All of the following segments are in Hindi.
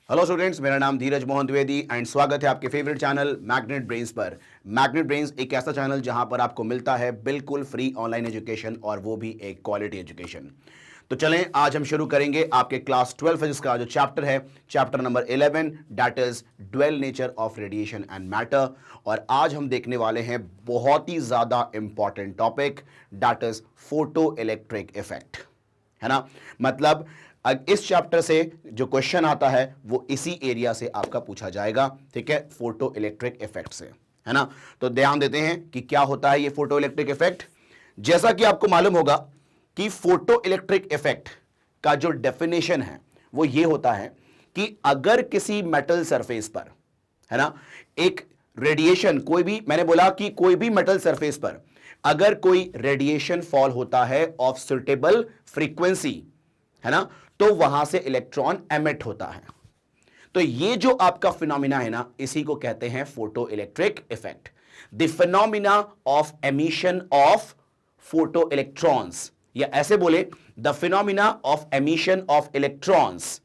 हेलो स्टूडेंट्स, मेरा नाम धीरज मोहन द्विवेदी एंड स्वागत है आपके फेवरेट चैनल मैग्नेट ब्रेन्स पर। मैग्नेट ब्रेन्स एक ऐसा चैनल जहां पर आपको मिलता है बिल्कुल फ्री ऑनलाइन एजुकेशन और वो भी एक क्वालिटी एजुकेशन। तो चलें, आज हम शुरू करेंगे आपके क्लास 12 फिजिक्स का जो चैप्टर है, chapter number 11, that is dual nature of radiation and matter. और आज हम देखने वाले हैं बहुत ही ज्यादा important topic, that is photo electric effect, है ना। मतलब इस चैप्टर से जो क्वेश्चन आता है वो इसी एरिया से आपका पूछा जाएगा, ठीक है, फोटो इलेक्ट्रिक इफेक्ट से, है ना। तो ध्यान देते हैं कि क्या होता है ये फोटो इलेक्ट्रिक इफेक्ट। जैसा कि आपको मालूम होगा कि फोटो इलेक्ट्रिक इफेक्ट का जो डेफिनेशन है वो ये होता है कि अगर किसी मेटल सरफेस पर, है ना, एक रेडिएशन, कोई भी, मैंने बोला कि कोई भी मेटल सरफेस पर अगर कोई रेडिएशन फॉल होता है ऑफ सुटेबल फ्रीक्वेंसी, है ना, तो वहां से इलेक्ट्रॉन एमिट होता है। तो ये जो आपका फिनोमिना है ना, इसी को कहते हैं photo electric effect, the phenomena of emission of photo electrons, या ऐसे बोले the phenomena of emission of electrons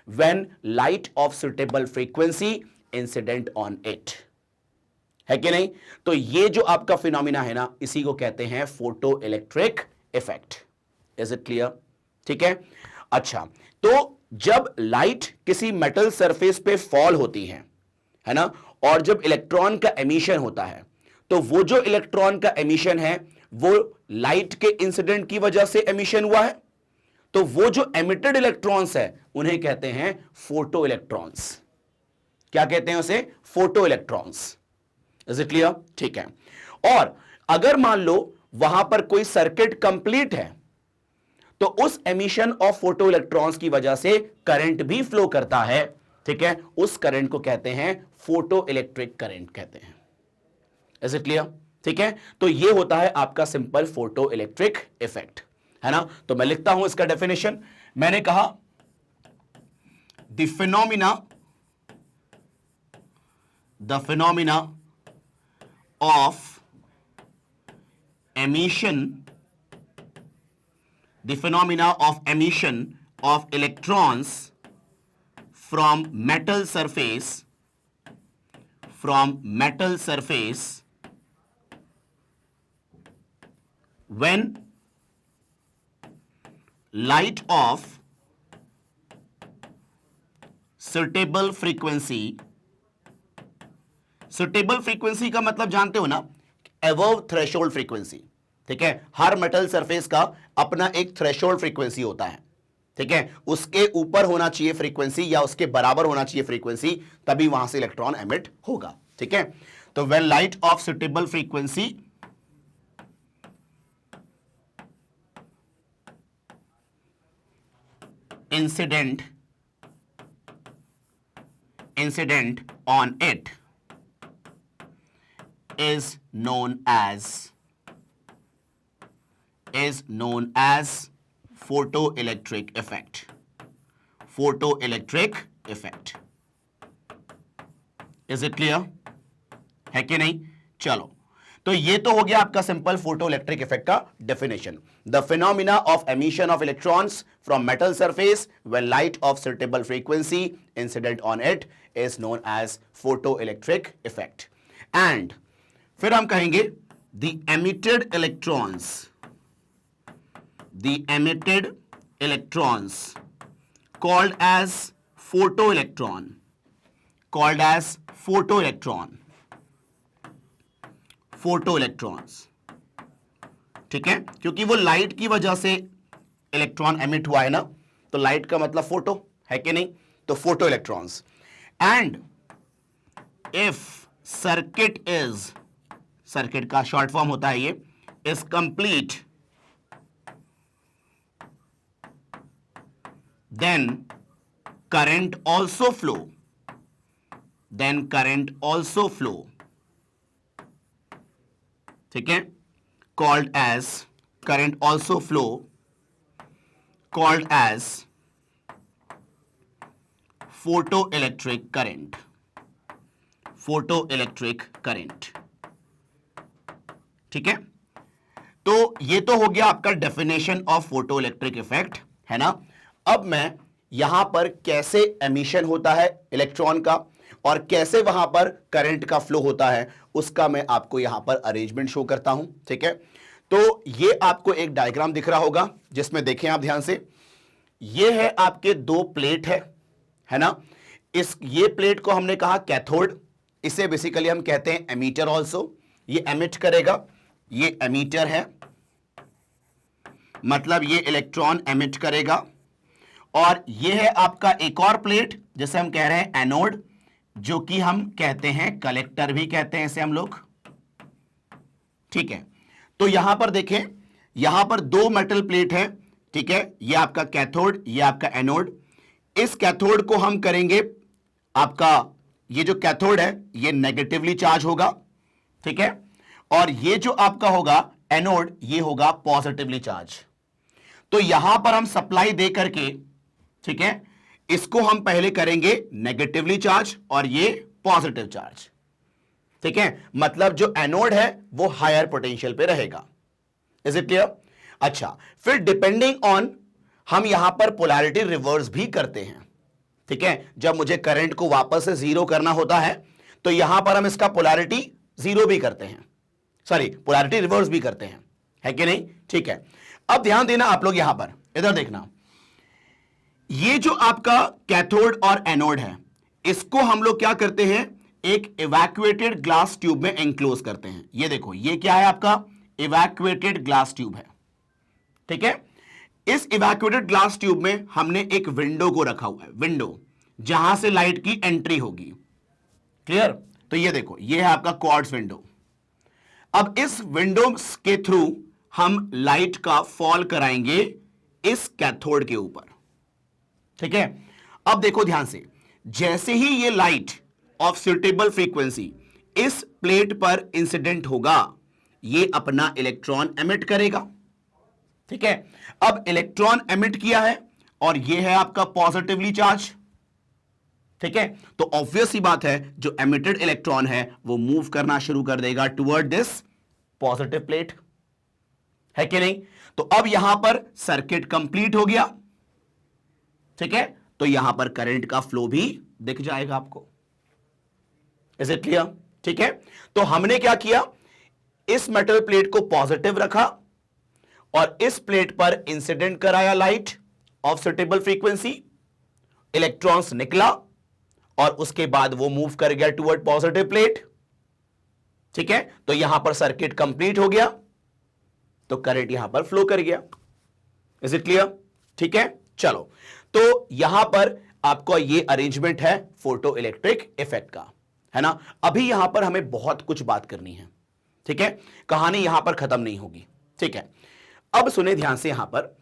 when light of suitable frequency incident on it, है कि नहीं। तो ये जो आपका फिनोमिना है ना, इसी को कहते हैं photo electric effect. Is it clear? ठीक है। अच्छा, तो जब लाइट किसी मेटल सरफेस पे फॉल होती है ना, और जब इलेक्ट्रॉन का एमिशन होता है, तो वो जो इलेक्ट्रॉन का एमिशन है वो लाइट के इंसिडेंट की वजह से एमिशन हुआ है। तो वो जो एमिटेड इलेक्ट्रॉन्स है उन्हें कहते हैं फोटो इलेक्ट्रॉन्स। क्या कहते हैं उसे? Photo electrons. Is it clear? ठीक है। और अगर मान लो वहां पर कोई सर्किट कंप्लीट है, तो उस एमिशन ऑफ फोटो इलेक्ट्रॉन्स की वजह से करंट भी फ्लो करता है, ठीक है, उस करंट को कहते हैं फोटो इलेक्ट्रिक करंट कहते हैं। Is it clear? ठीक है। तो ये होता है आपका सिंपल फोटो इलेक्ट्रिक इफेक्ट, है ना। तो मैं लिखता हूं इसका डेफिनेशन। मैंने कहा the phenomena of emission, the phenomena of emission of electrons from metal surface when light of suitable frequency का मतलब जानते हो ना, above threshold frequency, ठीक है। हर मेटल सरफेस का अपना एक थ्रेशोल्ड फ्रीक्वेंसी होता है, ठीक है, उसके ऊपर होना चाहिए फ्रीक्वेंसी या उसके बराबर होना चाहिए फ्रीक्वेंसी, तभी वहां से इलेक्ट्रॉन एमिट होगा, ठीक है। तो when light of suitable frequency incident on it is known as photoelectric effect. Photoelectric effect. Is it clear? है कि नहीं? चलो, तो ये तो हो गया आपका सिंपल फोटोइलेक्ट्रिक इफेक्ट का definition. The phenomena of emission of electrons from metal surface when light of suitable frequency incident on it is known as photoelectric effect. And फिर हम कहेंगे the emitted electrons called as photoelectron, photoelectrons, ठीक है, क्योंकि वो लाइट की वजह से इलेक्ट्रॉन एमिट हुआ है ना, तो लाइट का मतलब फोटो है कि नहीं, तो photoelectrons. And if circuit का शॉर्ट फॉर्म होता है ये, is complete, then current also flow, ठीक है, called as current also flow, called as photoelectric current, ठीक है। तो ये तो हो गया आपका डेफिनेशन ऑफ फोटोइलेक्ट्रिक इफेक्ट, है ना। अब मैं यहां पर कैसे एमिशन होता है इलेक्ट्रॉन का और कैसे वहां पर करंट का फ्लो होता है, उसका मैं आपको यहां पर अरेंजमेंट शो करता हूं। ठीक है, तो ये आपको एक डायग्राम दिख रहा होगा जिसमें देखें आप ध्यान से, ये है आपके दो प्लेट है ना। ये प्लेट को हमने कहा कैथोड, इसे बेसिकली हम कहते हैं एमीटर ऑल्सो। ये एमिट करेगा, ये एमीटर है, मतलब ये इलेक्ट्रॉन एमिट करेगा। और ये है आपका एक और प्लेट जिसे हम कह रहे हैं एनोड, जो कि हम कहते हैं कलेक्टर भी कहते हैं इसे हम लोग। ठीक है, तो यहां पर देखें, यहां पर दो मेटल प्लेट है। ठीक है, ये आपका कैथोड, ये आपका एनोड। इस कैथोड को हम करेंगे, आपका ये जो कैथोड है ये नेगेटिवली चार्ज होगा। ठीक है, और ये जो आपका होगा एनोड, ये होगा पॉजिटिवली चार्ज। तो यहां पर हम सप्लाई दे करके, ठीक है, इसको हम पहले करेंगे नेगेटिवली चार्ज और ये पॉजिटिव चार्ज। ठीक है, मतलब जो एनोड है वो हायर पोटेंशियल पे रहेगा। Is it clear? अच्छा, फिर डिपेंडिंग ऑन हम यहां पर पोलैरिटी रिवर्स भी करते हैं। ठीक है, जब मुझे करंट को वापस से जीरो करना होता है तो यहां पर हम इसका पोलैरिटी जीरो भी करते हैं, सॉरी पोलैरिटी रिवर्स भी करते हैं, है कि नहीं? ठीक है, अब ध्यान देना आप लोग, यहां पर इधर देखना, ये जो आपका कैथोड और एनोड है इसको हम लोग क्या करते हैं, एक इवैक्यूएटेड ग्लास ट्यूब में एंक्लोज करते हैं। ये देखो, ये क्या है आपका इवैक्यूएटेड ग्लास ट्यूब है। ठीक है, इस इवैक्यूएटेड ग्लास ट्यूब में हमने एक विंडो को रखा हुआ है, विंडो जहां से लाइट की एंट्री होगी। क्लियर? तो ये देखो, ये है आपका क्वार्ट्ज विंडो। अब इस विंडो के थ्रू हम लाइट का फॉल कराएंगे इस कैथोड के ऊपर। ठीक है, अब देखो ध्यान से, जैसे ही ये लाइट ऑफ सुटेबल फ्रीक्वेंसी इस प्लेट पर इंसिडेंट होगा, ये अपना इलेक्ट्रॉन एमिट करेगा। ठीक है, अब इलेक्ट्रॉन एमिट किया है और ये है आपका पॉजिटिवली चार्ज। ठीक है, तो ऑब्वियस ही बात है, जो एमिटेड इलेक्ट्रॉन है वो मूव करना शुरू कर देगा टुवर्ड दिस पॉजिटिव प्लेट, है कि नहीं? तो अब यहां पर सर्किट कंप्लीट हो गया। ठीक है, तो यहां पर करंट का फ्लो भी दिख जाएगा आपको। Is it clear? ठीक है, तो हमने क्या किया, इस मेटल प्लेट को पॉजिटिव रखा और इस प्लेट पर इंसिडेंट कराया light of suitable frequency, electrons निकला और उसके बाद वो मूव कर गया टुवर्ड पॉजिटिव प्लेट। ठीक है, तो यहां पर सर्किट कंप्लीट हो गया, तो करंट यहां पर फ्लो कर गया। Is it clear? ठीक है, चलो, तो यहां पर आपका ये अरेंजमेंट है फोटो इलेक्ट्रिक इफेक्ट का, है ना। अभी यहां पर हमें बहुत कुछ बात करनी है। ठीक है, कहानी यहां पर खत्म नहीं होगी। ठीक है, अब सुने ध्यान से, यहां पर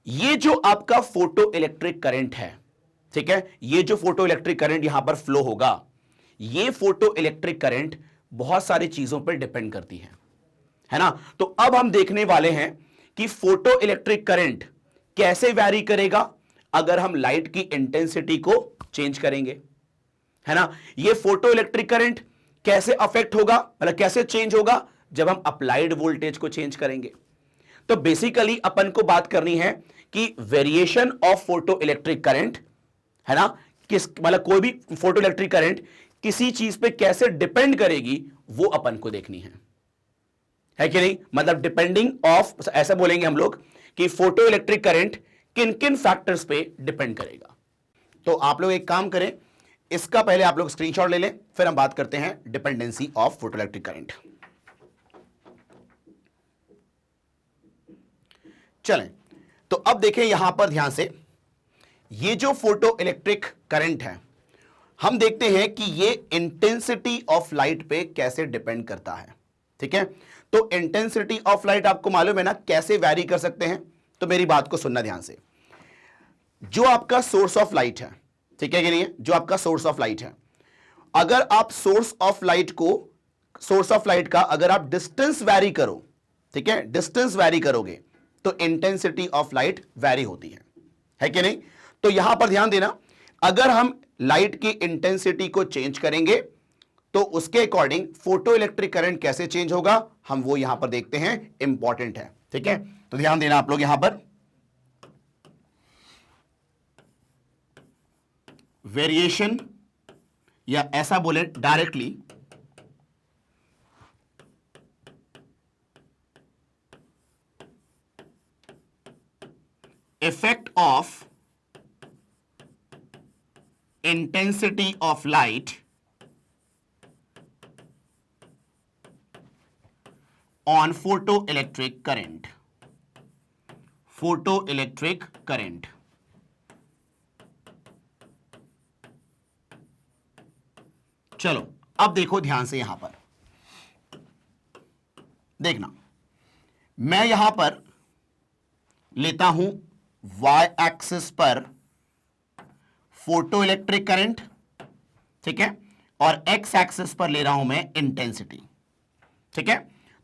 ये जो आपका फोटो इलेक्ट्रिक करंट है, ठीक है, ये जो फोटो इलेक्ट्रिक करंट यहां पर फ्लो होगा, ये फोटो इलेक्ट्रिक करंट बहुत सारी चीजों पर डिपेंड करती है ना। तो अब हम देखने वाले हैं कि फोटो इलेक्ट्रिक करंट कैसे वैरी करेगा अगर हम लाइट की इंटेंसिटी को चेंज करेंगे, है ना। ये फोटो इलेक्ट्रिक करंट कैसे अफेक्ट होगा, मतलब कैसे चेंज होगा, जब हम अप्लाइड वोल्टेज को चेंज करेंगे। तो बेसिकली अपन को बात करनी है कि variation of photo electric current, है ना, किस मतलब कोई भी फोटो इलेक्ट्रिक करंट किसी चीज पे कैसे डिपेंड करेगी वो अपन को देखनी है कि नहीं। मतलब डिपेंडिंग ऑफ, ऐसा बोलेंगे हम लोग कि फोटो इलेक्ट्रिक करंट किन किन फैक्टर्स पे डिपेंड करेगा। तो आप लोग एक काम करें, इसका पहले आप लोग स्क्रीनशॉट ले लें, फिर हम बात करते हैं dependency of photo electric current. चलें, तो अब देखें यहां पर ध्यान से, ये जो फोटो इलेक्ट्रिक करंट है, हम देखते हैं कि ये इंटेंसिटी ऑफ लाइट पे कैसे डिपेंड करता है। ठीक है, तो इंटेंसिटी ऑफ लाइट आपको मालूम है ना कैसे वैरी कर सकते हैं। तो मेरी बात को सुनना ध्यान से, जो आपका सोर्स ऑफ लाइट है, ठीक है कि नहीं, जो आपका सोर्स ऑफ लाइट है, अगर आप सोर्स ऑफ लाइट का अगर आप डिस्टेंस वैरी करो, ठीक है, डिस्टेंस वैरी करोगे तो इंटेंसिटी ऑफ लाइट वैरी होती है कि नहीं। तो यहां पर ध्यान देना, अगर हम लाइट की इंटेंसिटी को चेंज करेंगे तो उसके अकॉर्डिंग फोटो इलेक्ट्रिक करंट कैसे चेंज होगा, हम वो यहां पर देखते हैं, इंपॉर्टेंट है। ठीक है, तो ध्यान देना आप लोग यहां पर, वेरिएशन, या ऐसा बोले directly, effect of intensity of light on photoelectric current. Photoelectric current. चलो अब देखो ध्यान से, यहां पर देखना, मैं यहां पर लेता हूं y एक्सिस पर फोटो इलेक्ट्रिक करंट, ठीक है, और x एक्सिस पर ले रहा हूं मैं इंटेंसिटी, ठीक है।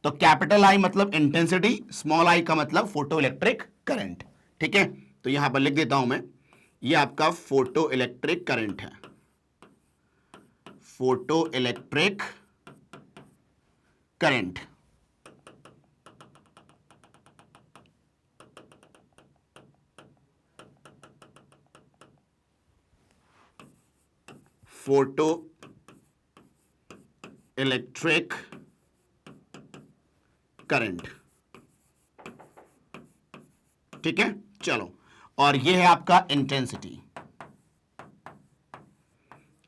तो कैपिटल I मतलब इंटेंसिटी, स्मॉल i का मतलब फोटो इलेक्ट्रिक करंट, ठीक है। तो यहां पर लिख देता हूं मैं, ये आपका फोटो इलेक्ट्रिक करंट है, photo electric current. Photo electric current, ठीक है। चलो, और ये है आपका इंटेंसिटी।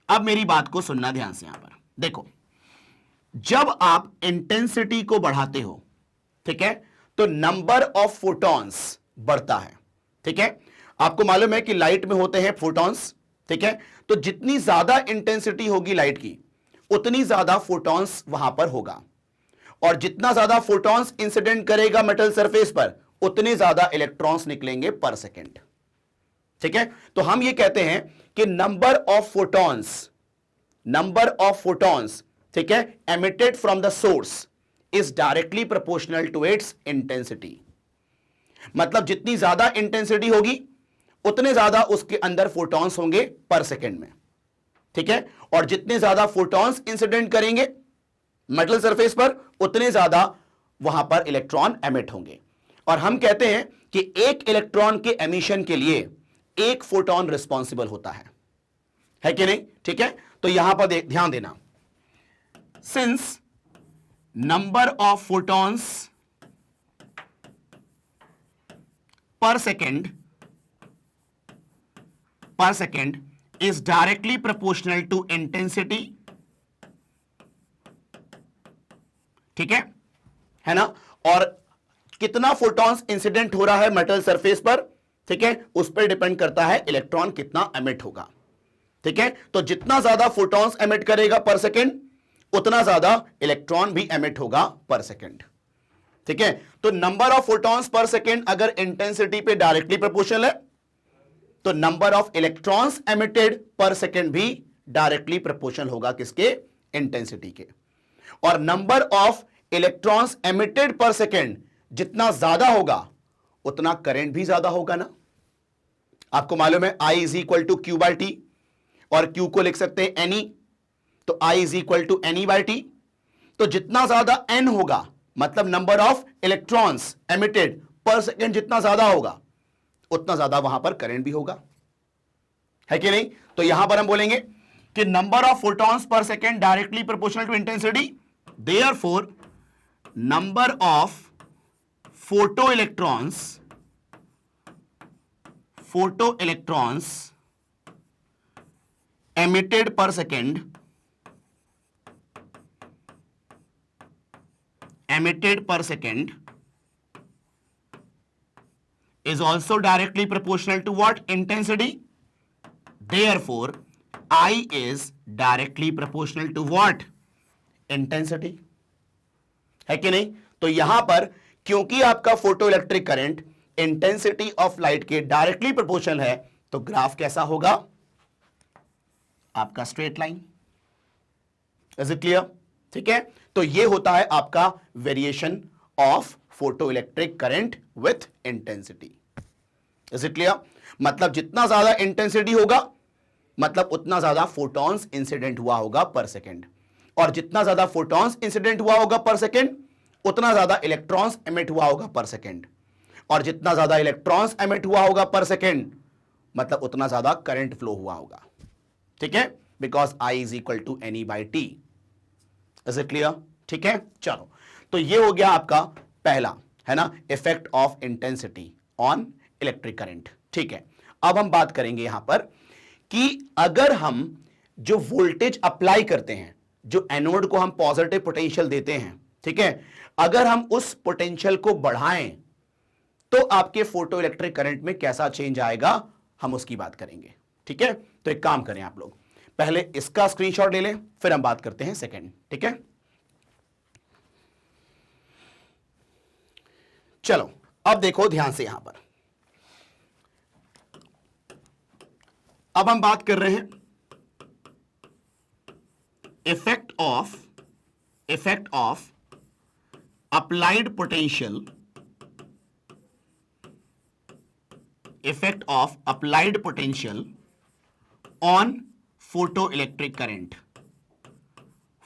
अब मेरी बात को सुनना ध्यान से, यहां पर देखो, जब आप इंटेंसिटी को बढ़ाते हो, ठीक है, तो नंबर ऑफ फोटॉन्स बढ़ता है, ठीक है। आपको मालूम है कि लाइट में होते हैं फोटॉन्स, ठीक है। तो जितनी ज्यादा इंटेंसिटी होगी लाइट की, उतनी ज्यादा फोटॉन्स वहां पर होगा, और जितना ज्यादा फोटॉन्स इंसिडेंट करेगा मेटल सरफेस पर, उतने ज्यादा इलेक्ट्रॉन्स निकलेंगे पर सेकेंड, ठीक है। तो हम ये कहते हैं कि नंबर ऑफ फोटॉन्स, ठीक है, emitted from the source is directly proportional to its intensity. मतलब जितनी ज्यादा इंटेंसिटी होगी, उतने ज्यादा उसके अंदर फोटॉन्स होंगे पर सेकेंड में, ठीक है। और जितने ज्यादा फोटॉन्स इंसिडेंट करेंगे मेटल सरफेस पर, उतने ज्यादा वहां पर इलेक्ट्रॉन एमिट होंगे। और हम कहते हैं कि एक इलेक्ट्रॉन के एमिशन के लिए एक फोटॉन रिस्पॉन्सिबल होता है कि नहीं, ठीक है। तो यहां पर ध्यान देना, since number of photons per second is directly proportional to intensity, ठीक है ना। और कितना फोटॉन्स इंसिडेंट हो रहा है मेटल सरफेस पर, ठीक है, उस पर डिपेंड करता है इलेक्ट्रॉन कितना एमिट होगा, ठीक है। तो जितना ज्यादा फोटॉन्स एमिट करेगा पर सेकेंड, उतना ज्यादा इलेक्ट्रॉन भी एमिट होगा पर सेकेंड, ठीक है। तो number of photons per second अगर इंटेंसिटी पे डायरेक्टली प्रोपोर्शनल है, तो number of electrons emitted per second भी डायरेक्टली प्रोपोर्शनल होगा किसके, इंटेंसिटी के। और number of electrons emitted per second जितना ज्यादा होगा, उतना करंट भी ज्यादा होगा ना। आपको मालूम है I is equal to q by t, और Q को लिख सकते हैं NE, तो I is equal to NE by t. तो जितना ज्यादा N होगा, मतलब number of electrons emitted per second जितना ज्यादा होगा, उतना ज्यादा वहां पर करंट भी होगा, है कि नहीं। तो यहां पर हम बोलेंगे कि number of photons per second directly proportional to intensity, therefore number of photo electrons emitted per second is also directly proportional to what? Intensity. Therefore, I is directly proportional to what? Intensity. है कि नहीं। तो यहां पर क्योंकि आपका photo electric current intensity of light के डायरेक्टली प्रोपोर्शनल है, तो ग्राफ कैसा होगा आपका, straight line. Is it clear, ठीक है। तो ये होता है आपका variation of photo electric current with intensity. Is it clear. मतलब जितना ज्यादा इंटेंसिटी होगा, मतलब उतना ज्यादा फोटॉन्स इंसिडेंट हुआ होगा पर सेकेंड, और जितना ज्यादा फोटॉन्स इंसिडेंट हुआ होगा पर सेकेंड, उतना ज्यादा इलेक्ट्रॉन्स एमिट हुआ होगा पर सेकेंड, और जितना ज्यादा इलेक्ट्रॉन्स एमिट हुआ होगा पर सेकेंड, मतलब उतना ज्यादा करंट फ्लो हुआ होगा। ठीक है, because I is equal to n e by t. Is it clear? ठीक है, चलो, तो ये हो गया आपका पहला, है ना, effect of intensity on electric current. ठीक है, अब हम बात करेंगे यहां पर कि अगर हम जो वोल्टेज अप्लाई करते हैं, जो एनोड को हम पॉजिटिव पोटेंशियल देते हैं, ठीक है, अगर हम उस पोटेंशियल को बढ़ाएं तो आपके फोटो इलेक्ट्रिक करंट में कैसा चेंज आएगा, हम उसकी बात करेंगे। ठीक है, तो एक काम करें आप लोग, पहले इसका स्क्रीनशॉट ले लें, फिर हम बात करते हैं सेकंड। ठीक है, चलो अब देखो ध्यान से यहां पर, अब हम बात कर रहे हैं effect of applied potential, effect of applied potential on photo electric current,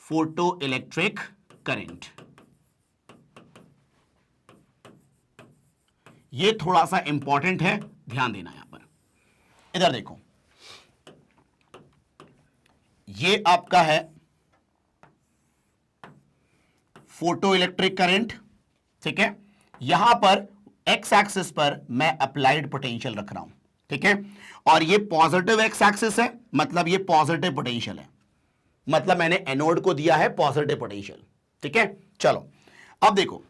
photo electric current. ये थोड़ा सा इंपॉर्टेंट है, ध्यान देना यहां पर। इधर देखो, ये आपका है फोटो इलेक्ट्रिक करंट, ठीक है, यहां पर एक्स एक्सिस पर मैं अप्लाइड पोटेंशियल रख रहा हूं, ठीक है, और ये पॉजिटिव एक्स एक्सिस है, मतलब ये पॉजिटिव पोटेंशियल है, मतलब मैंने एनोड को दिया है पॉजिटिव पोटेंशियल। ठीक है, चलो अब देखो,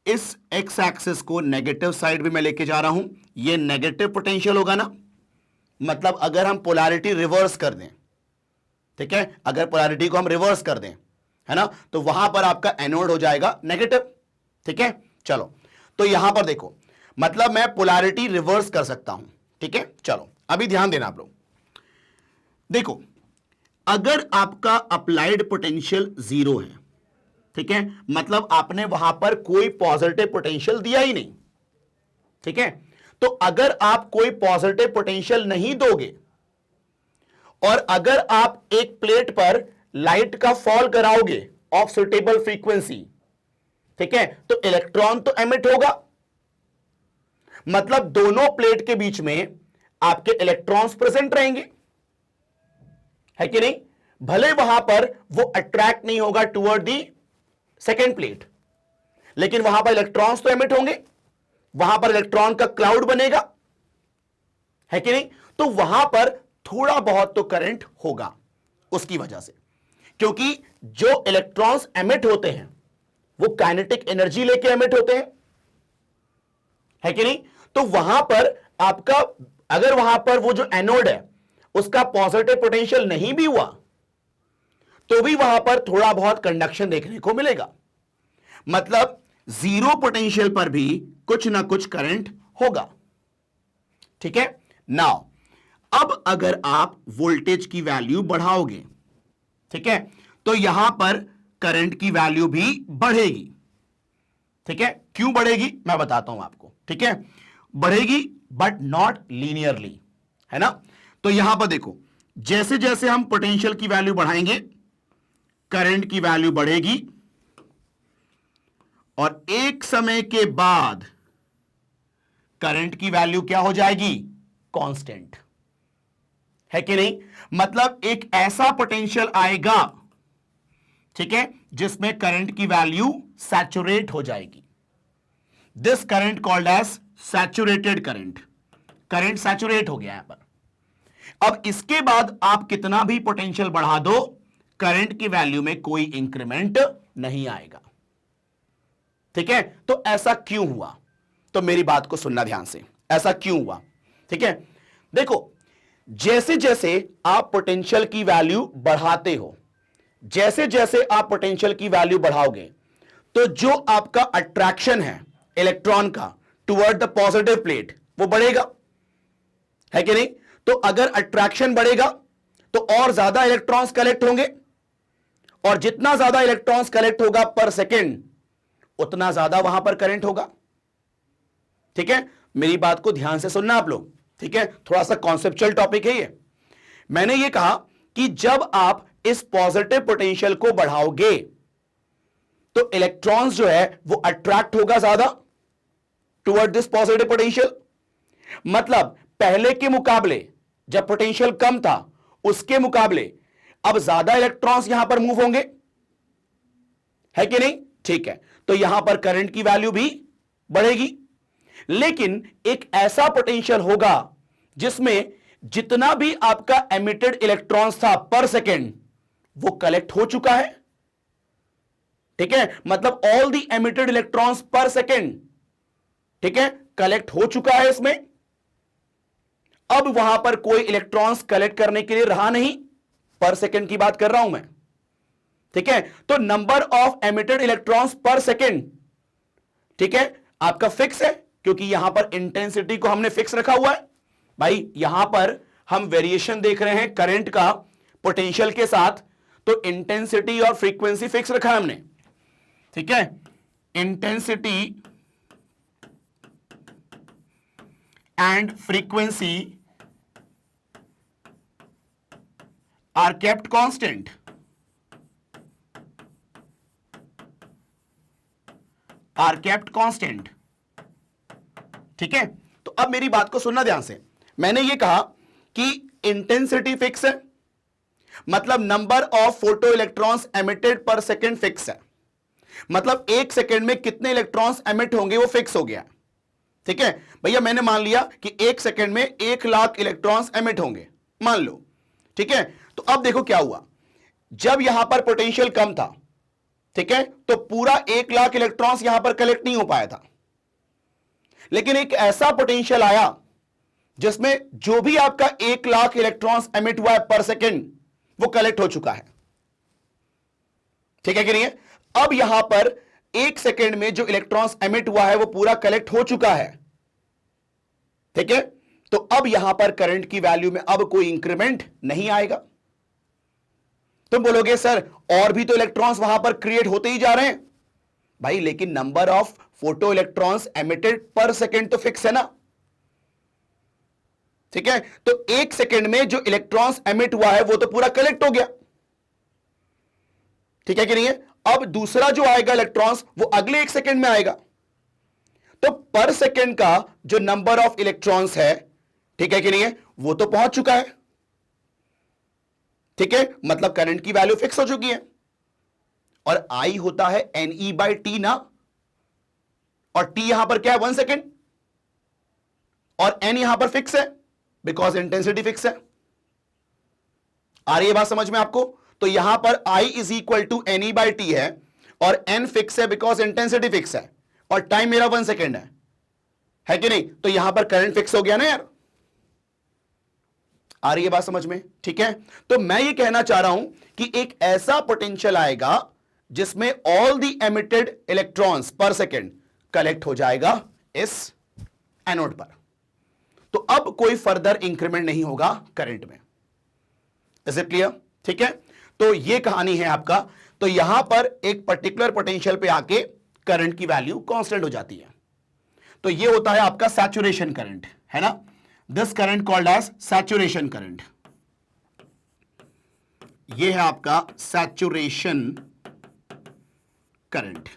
इस एक्स एक्सिस को नेगेटिव साइड भी मैं लेके जा रहा हूं, ये नेगेटिव पोटेंशियल होगा ना, मतलब अगर हम पोलैरिटी रिवर्स कर दें, ठीक है, अगर पोलैरिटी को हम रिवर्स कर दें, है ना, तो वहां पर आपका एनोड हो जाएगा नेगेटिव। ठीक है, चलो, तो यहां पर देखो, मतलब मैं पोलैरिटी रिवर्स कर सकता हूं। ठीक है, चलो अभी ध्यान देना आप लोग, देखो, अगर आपका अप्लाइड पोटेंशियल 0 है, ठीक है, मतलब आपने वहां पर कोई पॉजिटिव पोटेंशियल दिया ही नहीं। ठीक है, तो अगर आप कोई पॉजिटिव पोटेंशियल नहीं दोगे और अगर आप एक प्लेट पर लाइट का फॉल कराओगे ऑफ सुटेबल फ्रीक्वेंसी, ठीक है, तो इलेक्ट्रॉन तो एमिट होगा, मतलब दोनों प्लेट के बीच में आपके इलेक्ट्रॉन्स प्रेजेंट रहेंगे, है कि नहीं, भले वहां पर वो अट्रैक्ट नहीं होगा टुवर्ड दी सेकेंड प्लेट, लेकिन वहां पर इलेक्ट्रॉन्स तो एमिट होंगे, वहां पर इलेक्ट्रॉन का क्लाउड बनेगा, है कि नहीं, तो वहां पर थोड़ा बहुत तो करंट होगा उसकी वजह से, क्योंकि जो इलेक्ट्रॉन्स एमिट होते हैं वो काइनेटिक एनर्जी लेके एमिट होते हैं, है कि नहीं, तो वहां पर आपका, अगर वहां पर वो जो एनोड है उसका पॉजिटिव पोटेंशियल नहीं भी हुआ तो भी वहां पर थोड़ा बहुत कंडक्शन देखने को मिलेगा, मतलब 0 पोटेंशियल पर भी कुछ ना कुछ करंट होगा। ठीक है, नाउ अब अगर आप वोल्टेज की वैल्यू बढ़ाओगे, ठीक है, तो यहां पर करंट की वैल्यू भी बढ़ेगी। ठीक है, क्यों बढ़ेगी मैं बताता हूं आपको। ठीक है, बढ़ेगी बट नॉट लीनियरली, है ना, तो यहां पर देखो, जैसे जैसे हम पोटेंशियल की वैल्यू बढ़ाएंगे करंट की वैल्यू बढ़ेगी और एक समय के बाद करंट की वैल्यू क्या हो जाएगी, कांस्टेंट, है कि नहीं, मतलब एक ऐसा पोटेंशियल आएगा, ठीक है, जिसमें करंट की वैल्यू सैचुरेट हो जाएगी। This current called as saturated current, current saturate हो गया यहां पर। अब इसके बाद आप कितना भी पोटेंशियल बढ़ा दो, करंट की वैल्यू में कोई इंक्रीमेंट नहीं आएगा। ठीक है, तो ऐसा क्यों हुआ, तो मेरी बात को सुनना ध्यान से, ऐसा क्यों हुआ। ठीक है, देखो, जैसे जैसे आप पोटेंशियल की वैल्यू बढ़ाते हो, जैसे जैसे आप पोटेंशियल की वैल्यू बढ़ाओगे तो जो आपका अट्रैक्शन है इलेक्ट्रॉन का टुवर्ड द पॉजिटिव प्लेट वो बढ़ेगा, है कि नहीं, तो अगर अट्रैक्शन बढ़ेगा तो और ज्यादा इलेक्ट्रॉन्स कलेक्ट होंगे, और जितना ज्यादा इलेक्ट्रॉन्स कलेक्ट होगा पर सेकेंड उतना ज्यादा वहां पर करंट होगा। ठीक है, मेरी बात को ध्यान से सुनना आप लोग। ठीक है, थोड़ा सा कॉन्सेप्चुअल टॉपिक है ये। मैंने ये कहा कि जब आप इस पॉजिटिव पोटेंशियल को बढ़ाओगे तो इलेक्ट्रॉन्स जो है वो अट्रैक्ट होगा ज्यादा टुवर्ड दिस पॉजिटिव पोटेंशियल, मतलब पहले के मुकाबले जब पोटेंशियल कम था उसके मुकाबले अब ज्यादा इलेक्ट्रॉन्स यहां पर मूव होंगे, है कि नहीं? ठीक है, तो यहां पर करंट की वैल्यू भी बढ़ेगी, लेकिन एक ऐसा पोटेंशियल होगा जिसमें जितना भी आपका एमिटेड इलेक्ट्रॉन्स था पर सेकेंड वो कलेक्ट हो चुका है। ठीक है, मतलब ऑल द एमिटेड इलेक्ट्रॉन्स पर सेकेंड, ठीक है, कलेक्ट हो चुका है इसमें। अब वहां पर कोई इलेक्ट्रॉन्स कलेक्ट करने के लिए रहा नहीं, पर सेकेंड की बात कर रहा हूं मैं। ठीक है, तो नंबर ऑफ एमिटेड इलेक्ट्रॉन्स पर सेकेंड, ठीक है, आपका फिक्स है, क्योंकि यहां पर इंटेंसिटी को हमने फिक्स रखा हुआ है। भाई यहां पर हम वेरिएशन देख रहे हैं करंट का पोटेंशियल के साथ, तो इंटेंसिटी और फ्रीक्वेंसी फिक्स रखा है हमने। ठीक है, intensity and frequency are kept constant. Are kept constant. ठीक है, तो अब मेरी बात को सुनना ध्यान से। मैंने ये कहा कि इंटेंसिटी फिक्स है, मतलब number of photo electrons emitted per second fix है, मतलब एक सेकेंड में कितने इलेक्ट्रॉन्स एमिट होंगे वो फिक्स हो गया। ठीक है भैया, मैंने मान लिया कि एक सेकेंड में 1,00,000 इलेक्ट्रॉन्स एमिट होंगे, मान लो। ठीक है, तो अब देखो क्या हुआ, जब यहां पर पोटेंशियल कम था, ठीक है, तो पूरा 1,00,000 इलेक्ट्रॉन्स यहां पर कलेक्ट नहीं हो पाया था, लेकिन एक ऐसा पोटेंशियल आया जिसमें जो भी आपका 1,00,000 इलेक्ट्रॉन्स एमिट हुआ है पर सेकेंड वो कलेक्ट हो चुका है। ठीक है कि नहीं है? अब यहां पर एक सेकेंड में जो इलेक्ट्रॉन्स एमिट हुआ है वो पूरा कलेक्ट हो चुका है। ठीक है, तो अब यहां पर करंट की वैल्यू में अब कोई इंक्रीमेंट नहीं आएगा। तुम बोलोगे सर और भी तो इलेक्ट्रॉन्स वहां पर क्रिएट होते ही जा रहे हैं। भाई लेकिन number of photo electrons emitted per second तो फिक्स है ना। ठीक है, तो एक सेकेंड में जो इलेक्ट्रॉन्स एमिट हुआ है वो तो पूरा कलेक्ट हो गया। ठीक है कि नहीं है? अब दूसरा जो आएगा इलेक्ट्रॉन्स वो अगले एक सेकेंड में आएगा, तो पर सेकेंड का जो नंबर ऑफ इलेक्ट्रॉन्स है, ठीक है कि नहीं है, वो तो पहुंच चुका है। ठीक है, मतलब करंट की वैल्यू फिक्स हो चुकी है। और आई होता है NE/T ना, और T यहां पर क्या है 1 सेकेंड, और N यहां पर फिक्स है बिकॉज इंटेंसिटी फिक्स है। आ रही है बात समझ में आपको? तो यहां पर I is equal to NE/T है और N फिक्स है बिकॉज इंटेंसिटी फिक्स है, और टाइम मेरा 1 सेकेंड है कि नहीं? तो यहां पर करंट फिक्स हो गया ना यार। आ रही है बात समझ में? ठीक है, तो मैं ये कहना चाह रहा हूं कि एक ऐसा पोटेंशियल आएगा जिसमें ऑल द एमिटेड इलेक्ट्रॉन्स पर सेकेंड कलेक्ट हो जाएगा इस एनोड पर। तो अब कोई फर्दर इंक्रीमेंट नहीं होगा करंट में। Is it clear? ठीक है, तो ये कहानी है आपका। तो यहां पर एक पर्टिकुलर पोटेंशियल पे आके करंट की वैल्यू कांस्टेंट हो जाती है। तो ये होता है आपका सैचुरेशन करंट, है ना? This current called as saturation current. ये है आपका सैचुरेशन करंट।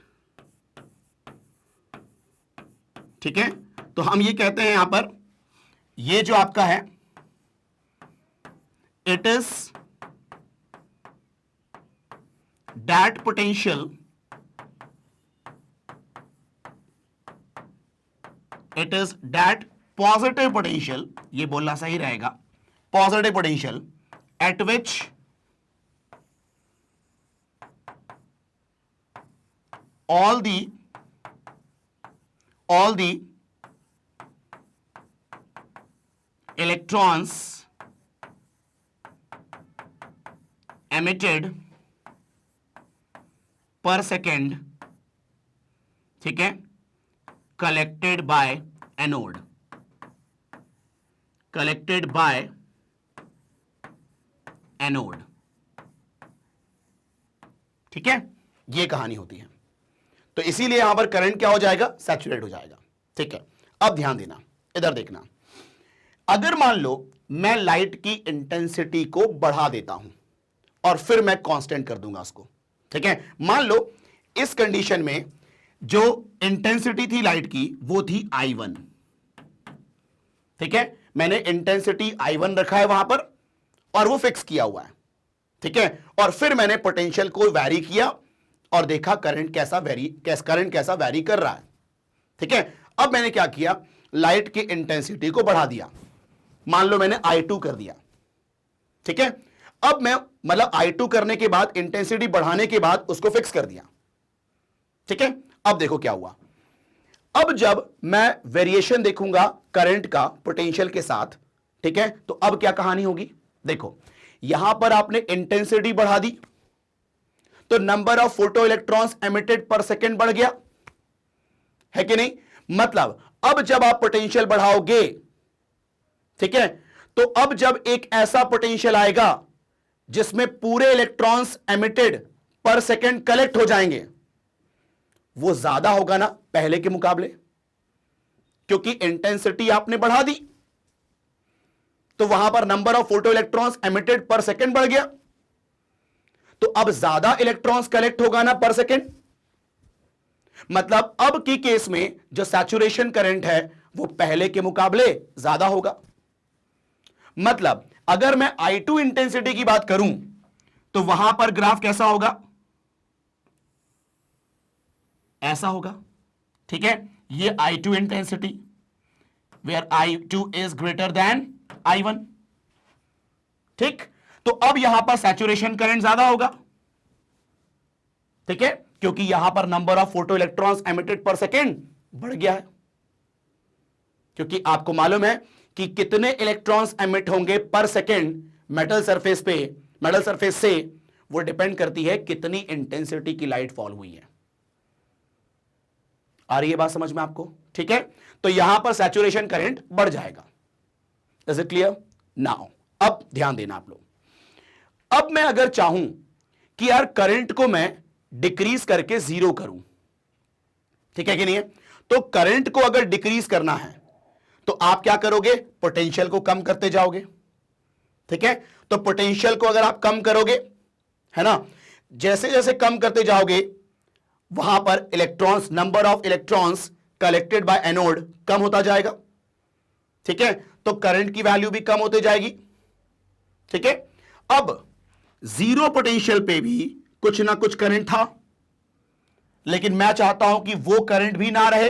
ठीक है, तो हम ये कहते हैं यहां पर, ये जो आपका है it is that potential, it is that positive potential, ये बोलना सही रहेगा, positive potential at which all the electrons emitted पर सेकेंड, ठीक है, collected by anode, collected by anode. ठीक है, ये कहानी होती है। तो इसीलिए यहां पर करंट क्या हो जाएगा? सैचुरेट हो जाएगा। ठीक है, अब ध्यान देना, इधर देखना। अगर मान लो मैं लाइट की इंटेंसिटी को बढ़ा देता हूं और फिर मैं कांस्टेंट कर दूंगा उसको। ठीक है, मान लो इस कंडीशन में जो इंटेंसिटी थी लाइट की वो थी I1। ठीक है, मैंने इंटेंसिटी I1 रखा है वहां पर, और वो फिक्स किया हुआ है, ठीक है। और फिर मैंने पोटेंशियल को वैरी किया और देखा करंट कैसा वैरी कर रहा है, ठीक है। अब मैंने क्या किया, लाइट की इंटेंसिटी को बढ़ा दिया, मान लो मैंने I2 कर दिया, ठीक है। अब मैं मतलब I2 करने के बाद इंटेंसिटी बढ़ाने के बाद उसको फिक्स कर दिया, ठीक है। अब देखो क्या हुआ, अब जब मैं वेरिएशन देखूंगा करंट का पोटेंशियल के साथ, ठीक है, तो अब क्या कहानी होगी, देखो यहां पर आपने इंटेंसिटी बढ़ा दी तो number of photo electrons emitted per second बढ़ गया, है कि नहीं। मतलब अब जब आप पोटेंशियल बढ़ाओगे, ठीक है, तो अब जब एक ऐसा पोटेंशियल आएगा जिसमें पूरे electrons emitted per second collect हो जाएंगे, वो ज्यादा होगा ना पहले के मुकाबले, क्योंकि इंटेंसिटी आपने बढ़ा दी तो वहां पर number of photo electrons emitted per second बढ़ गया, तो अब ज्यादा इलेक्ट्रॉन्स कलेक्ट होगा ना पर सेकेंड। मतलब अब की केस में जो सैचुरेशन करंट है वो पहले के मुकाबले ज्यादा होगा। मतलब अगर मैं I2 इंटेंसिटी की बात करूं तो वहां पर ग्राफ कैसा होगा, ऐसा होगा, ठीक है। ये I2 intensity where I2 is greater than I1, ठीक। तो अब यहां पर सैचुरेशन करंट ज्यादा होगा, ठीक है, क्योंकि यहां पर number of photo electrons emitted per second बढ़ गया है, क्योंकि आपको मालूम है कि कितने इलेक्ट्रॉन्स एमिट होंगे पर सेकेंड मेटल सरफेस से वो डिपेंड करती है कितनी इंटेंसिटी की लाइट फॉल हुई है। आ रही है बात समझ में आपको, ठीक है। तो यहां पर सैचुरेशन करंट बढ़ जाएगा। Is it clear now. अब ध्यान देना आप लोग, अब मैं अगर चाहूं कि यार करंट को मैं डिक्रीज करके जीरो करूं, ठीक है कि नहीं है, तो करंट को अगर डिक्रीज करना है तो आप क्या करोगे, पोटेंशियल को कम करते जाओगे, ठीक है। तो पोटेंशियल को अगर आप कम करोगे, है ना, जैसे जैसे कम करते जाओगे वहां पर electrons, number of electrons collected by anode कम होता जाएगा, ठीक है। तो करंट की वैल्यू भी कम होती जाएगी, ठीक है। अब जीरो पोटेंशियल पे भी कुछ ना कुछ करंट था, लेकिन मैं चाहता हूं कि वो करंट भी ना रहे,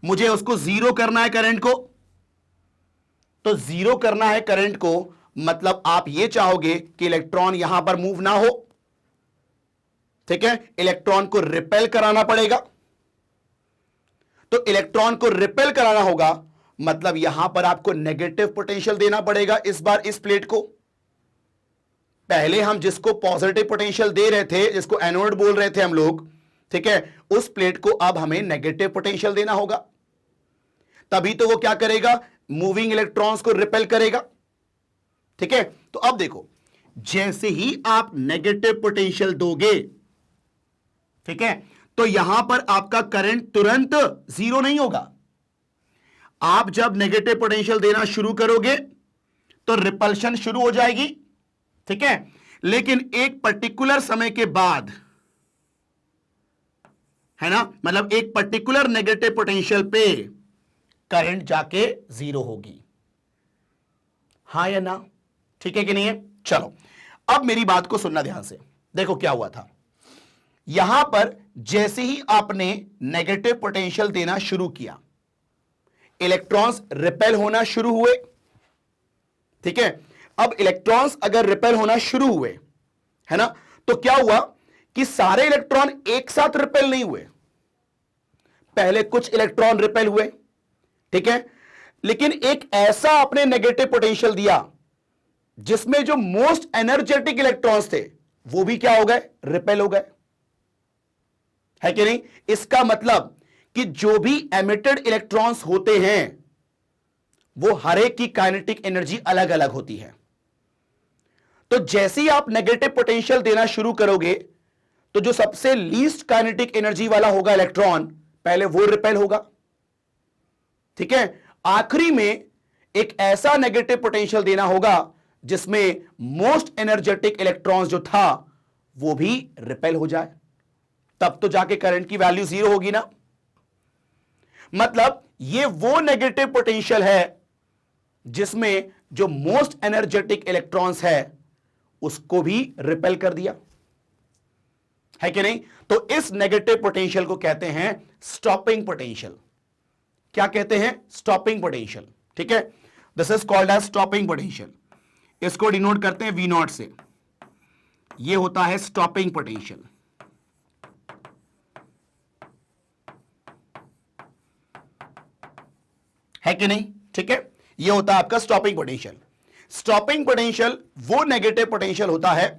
मुझे उसको जीरो करना है करंट को। तो जीरो करना है करंट को मतलब आप ये चाहोगे कि इलेक्ट्रॉन यहां पर मूव ना हो, ठीक है, इलेक्ट्रॉन को रिपेल कराना पड़ेगा। तो इलेक्ट्रॉन को रिपेल कराना होगा मतलब यहां पर आपको नेगेटिव पोटेंशियल देना पड़ेगा। इस बार इस प्लेट को, पहले हम जिसको पॉजिटिव पोटेंशियल दे रहे थे, जिसको एनोड बोल रहे थे हम लोग, ठीक है, उस प्लेट को अब हमें नेगेटिव पोटेंशियल देना होगा, तभी तो वो क्या करेगा, मूविंग इलेक्ट्रॉन्स को रिपेल करेगा, ठीक है। तो अब देखो, जैसे ही आप नेगेटिव पोटेंशियल दोगे, ठीक है, तो यहां पर आपका करंट तुरंत जीरो नहीं होगा। आप जब नेगेटिव पोटेंशियल देना शुरू करोगे तो रिपल्शन शुरू हो जाएगी, ठीक है, लेकिन एक पर्टिकुलर समय के बाद, है ना, मतलब एक पर्टिकुलर नेगेटिव पोटेंशियल पे करंट जाके जीरो होगी, हां या ना, ठीक है कि नहीं है। चलो अब मेरी बात को सुनना ध्यान से, देखो क्या हुआ था, यहां पर जैसे ही आपने नेगेटिव पोटेंशियल देना शुरू किया, इलेक्ट्रॉन्स रिपेल होना शुरू हुए, ठीक है। अब इलेक्ट्रॉन्स अगर रिपेल होना शुरू हुए, है ना, तो क्या हुआ कि सारे इलेक्ट्रॉन एक साथ रिपेल नहीं हुए, पहले कुछ इलेक्ट्रॉन रिपेल हुए, ठीक है, लेकिन एक ऐसा आपने नेगेटिव पोटेंशियल दिया जिसमें जो मोस्ट एनर्जेटिक इलेक्ट्रॉन्स थे वो भी क्या हो गए, रिपेल हो गए, है कि नहीं। इसका मतलब कि जो भी एमिटेड इलेक्ट्रॉन्स होते हैं वो हर एक की काइनेटिक एनर्जी अलग अलग होती है। तो जैसे ही आप नेगेटिव पोटेंशियल देना शुरू करोगे तो जो सबसे लीस्ट काइनेटिक एनर्जी वाला होगा इलेक्ट्रॉन, पहले वो रिपेल होगा, ठीक है। आखिरी में एक ऐसा नेगेटिव पोटेंशियल देना होगा जिसमें मोस्ट एनर्जेटिक इलेक्ट्रॉन्स जो था वो भी रिपेल हो जाए, तब तो जाके करंट की वैल्यू जीरो होगी ना। मतलब ये वो नेगेटिव पोटेंशियल है जिसमें जो मोस्ट एनर्जेटिक इलेक्ट्रॉन्स है उसको भी रिपेल कर दिया, है कि नहीं? तो इस नेगेटिव पोटेंशियल को कहते हैं स्टॉपिंग पोटेंशियल। क्या कहते हैं? Stopping potential. ठीक है, this is called as stopping potential. इसको डिनोट करते हैं वी नॉट से। यह होता है स्टॉपिंग पोटेंशियल। है कि नहीं? ठीक है, यह होता है आपका स्टॉपिंग पोटेंशियल। स्टॉपिंग पोटेंशियल वो नेगेटिव पोटेंशियल होता है,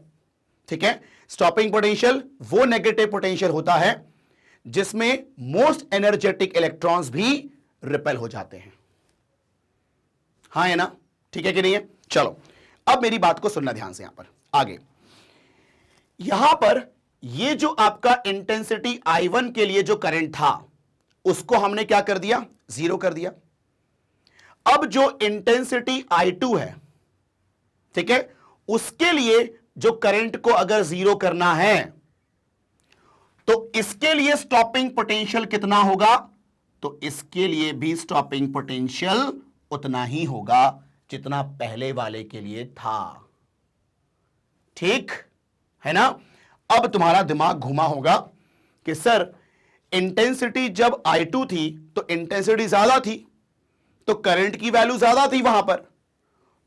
ठीक है, स्टॉपिंग पोटेंशियल वो नेगेटिव पोटेंशियल होता है जिसमें मोस्ट एनर्जेटिक इलेक्ट्रॉन्स भी रिपेल हो जाते हैं। हाँ है ना? ठीक है कि नहीं है? चलो अब मेरी बात को सुनना ध्यान से। यहां पर आगे, यहां पर ये जो आपका इंटेंसिटी I1 के लिए जो करंट था उसको हमने क्या कर दिया? जीरो कर दिया। अब जो इंटेंसिटी I2 है, ठीक है, उसके लिए जो करंट को अगर जीरो करना है तो इसके लिए स्टॉपिंग पोटेंशियल कितना होगा? तो इसके लिए भी स्टॉपिंग पोटेंशियल उतना ही होगा जितना पहले वाले के लिए था। ठीक है ना? अब तुम्हारा दिमाग घुमा होगा कि सर इंटेंसिटी जब I2 थी तो इंटेंसिटी ज्यादा थी, तो करंट की वैल्यू ज्यादा थी वहां पर,